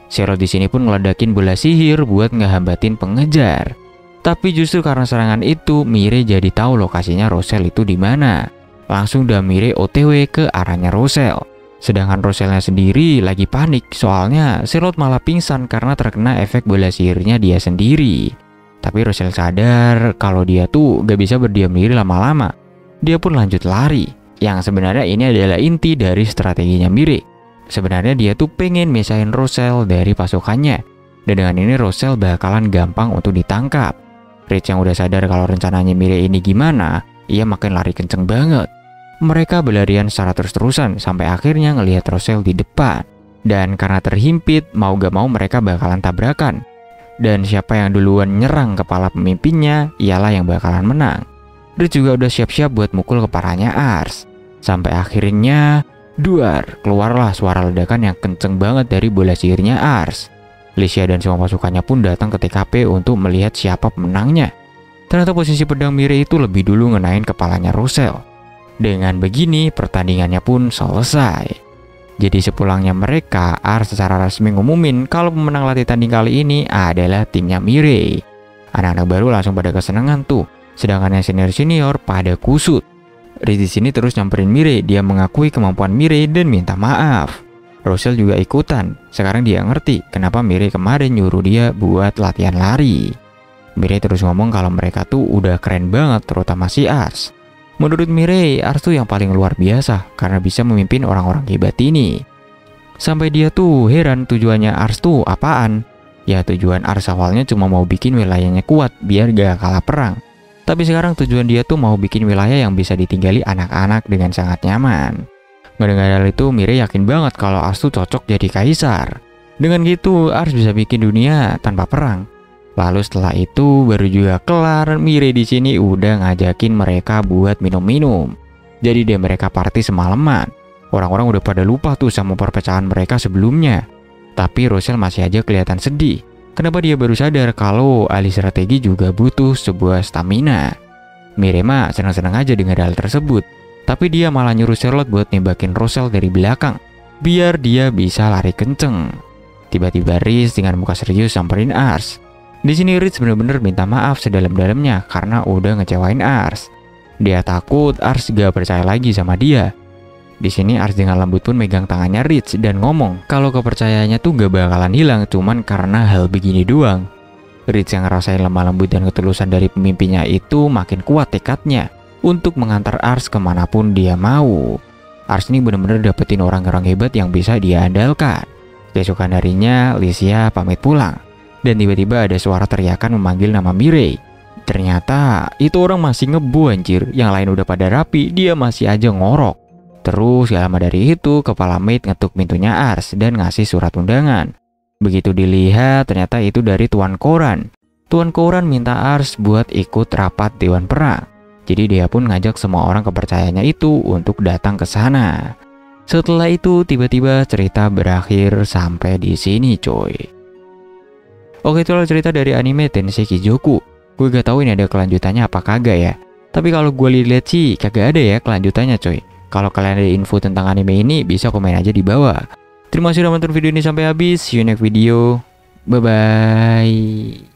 Charlotte di sini pun ngeledakin bola sihir buat ngehambatin pengejar. Tapi justru karena serangan itu, Mire jadi tahu lokasinya Russell itu di mana. Langsung dah Mire OTW ke arahnya Russell. Sedangkan Russellnya sendiri lagi panik soalnya Charlotte malah pingsan karena terkena efek bola sihirnya dia sendiri. Tapi Russell sadar kalau dia tuh gak bisa berdiam diri lama-lama. Dia pun lanjut lari. Yang sebenarnya ini adalah inti dari strateginya Mire. Sebenarnya dia tuh pengen misahin Russell dari pasukannya. Dan dengan ini Russell bakalan gampang untuk ditangkap. Ritz yang udah sadar kalau rencananya Mire ini gimana, ia makin lari kenceng banget. Mereka berlarian secara terus-terusan sampai akhirnya ngelihat Russell di depan. Dan karena terhimpit, mau gak mau mereka bakalan tabrakan. Dan siapa yang duluan nyerang kepala pemimpinnya, ialah yang bakalan menang. Ritz juga udah siap-siap buat mukul kepalanya Ars. Sampai akhirnya, duar, keluarlah suara ledakan yang kenceng banget dari bola sihirnya Ars. Licia dan semua pasukannya pun datang ke TKP untuk melihat siapa pemenangnya. Ternyata posisi pedang Mire itu lebih dulu ngenain kepalanya Russell. Dengan begini, pertandingannya pun selesai. Jadi sepulangnya mereka, Ars secara resmi ngumumin kalau pemenang latih tanding kali ini adalah timnya Mire. Anak-anak baru langsung pada kesenangan tuh, sedangkan yang senior-senior pada kusut. Ritz di sini terus nyamperin Mire, dia mengakui kemampuan Mire dan minta maaf. Russell juga ikutan, sekarang dia ngerti kenapa Mire kemarin nyuruh dia buat latihan lari. Mire terus ngomong kalau mereka tuh udah keren banget, terutama si Ars. Menurut Mire, Ars tuh yang paling luar biasa karena bisa memimpin orang-orang hebat ini. Sampai dia tuh heran tujuannya Ars tuh apaan. Ya tujuan Ars awalnya cuma mau bikin wilayahnya kuat biar gak kalah perang. Tapi sekarang tujuan dia tuh mau bikin wilayah yang bisa ditinggali anak-anak dengan sangat nyaman. Mendengar hal itu, Mire yakin banget kalau Ars tuh cocok jadi kaisar. Dengan gitu, Ars bisa bikin dunia tanpa perang. Lalu setelah itu baru juga kelar, Mirei di sini udah ngajakin mereka buat minum-minum. Jadi dia mereka party semalaman. Orang-orang udah pada lupa tuh sama perpecahan mereka sebelumnya. Tapi Rosel masih aja kelihatan sedih. Kenapa dia baru sadar kalau ahli strategi juga butuh sebuah stamina. Mirei mah senang-senang aja dengan hal tersebut. Tapi dia malah nyuruh Charlotte buat nembakin Rosel dari belakang, biar dia bisa lari kenceng. Tiba-tiba Rhys dengan muka serius samperin Ars. Di sini Rhys bener-bener minta maaf sedalam-dalamnya karena udah ngecewain Ars. Dia takut Ars gak percaya lagi sama dia. Di sini Ars dengan lembut pun megang tangannya Rhys dan ngomong kalau kepercayaannya tuh gak bakalan hilang cuman karena hal begini doang. Rhys yang ngerasain lemah lembut dan ketulusan dari pemimpinnya itu makin kuat tekadnya untuk mengantar Ars kemanapun dia mau. Ars ini bener-bener dapetin orang-orang hebat yang bisa dia andalkan. Keesokan harinya Lycia pamit pulang. Dan tiba-tiba ada suara teriakan memanggil nama Mirei. Ternyata itu orang masih ngebu anjir. Yang lain udah pada rapi, dia masih aja ngorok. Terus gak lama dari itu kepala maid ngetuk pintunya Ars dan ngasih surat undangan. Begitu dilihat ternyata itu dari Tuan Koran. Tuan Koran minta Ars buat ikut rapat Dewan Perang. Jadi dia pun ngajak semua orang kepercayaannya itu untuk datang ke sana. Setelah itu tiba-tiba cerita berakhir sampai di sini coy. Oke, itulah cerita dari anime Tensei Kijoku. Gue gak tahu ini ada kelanjutannya apa kagak ya. Tapi kalau gue lihat sih kagak ada ya kelanjutannya coy. Kalau kalian ada info tentang anime ini bisa komen aja di bawah. Terima kasih udah nonton video ini sampai habis. See you next video. Bye bye.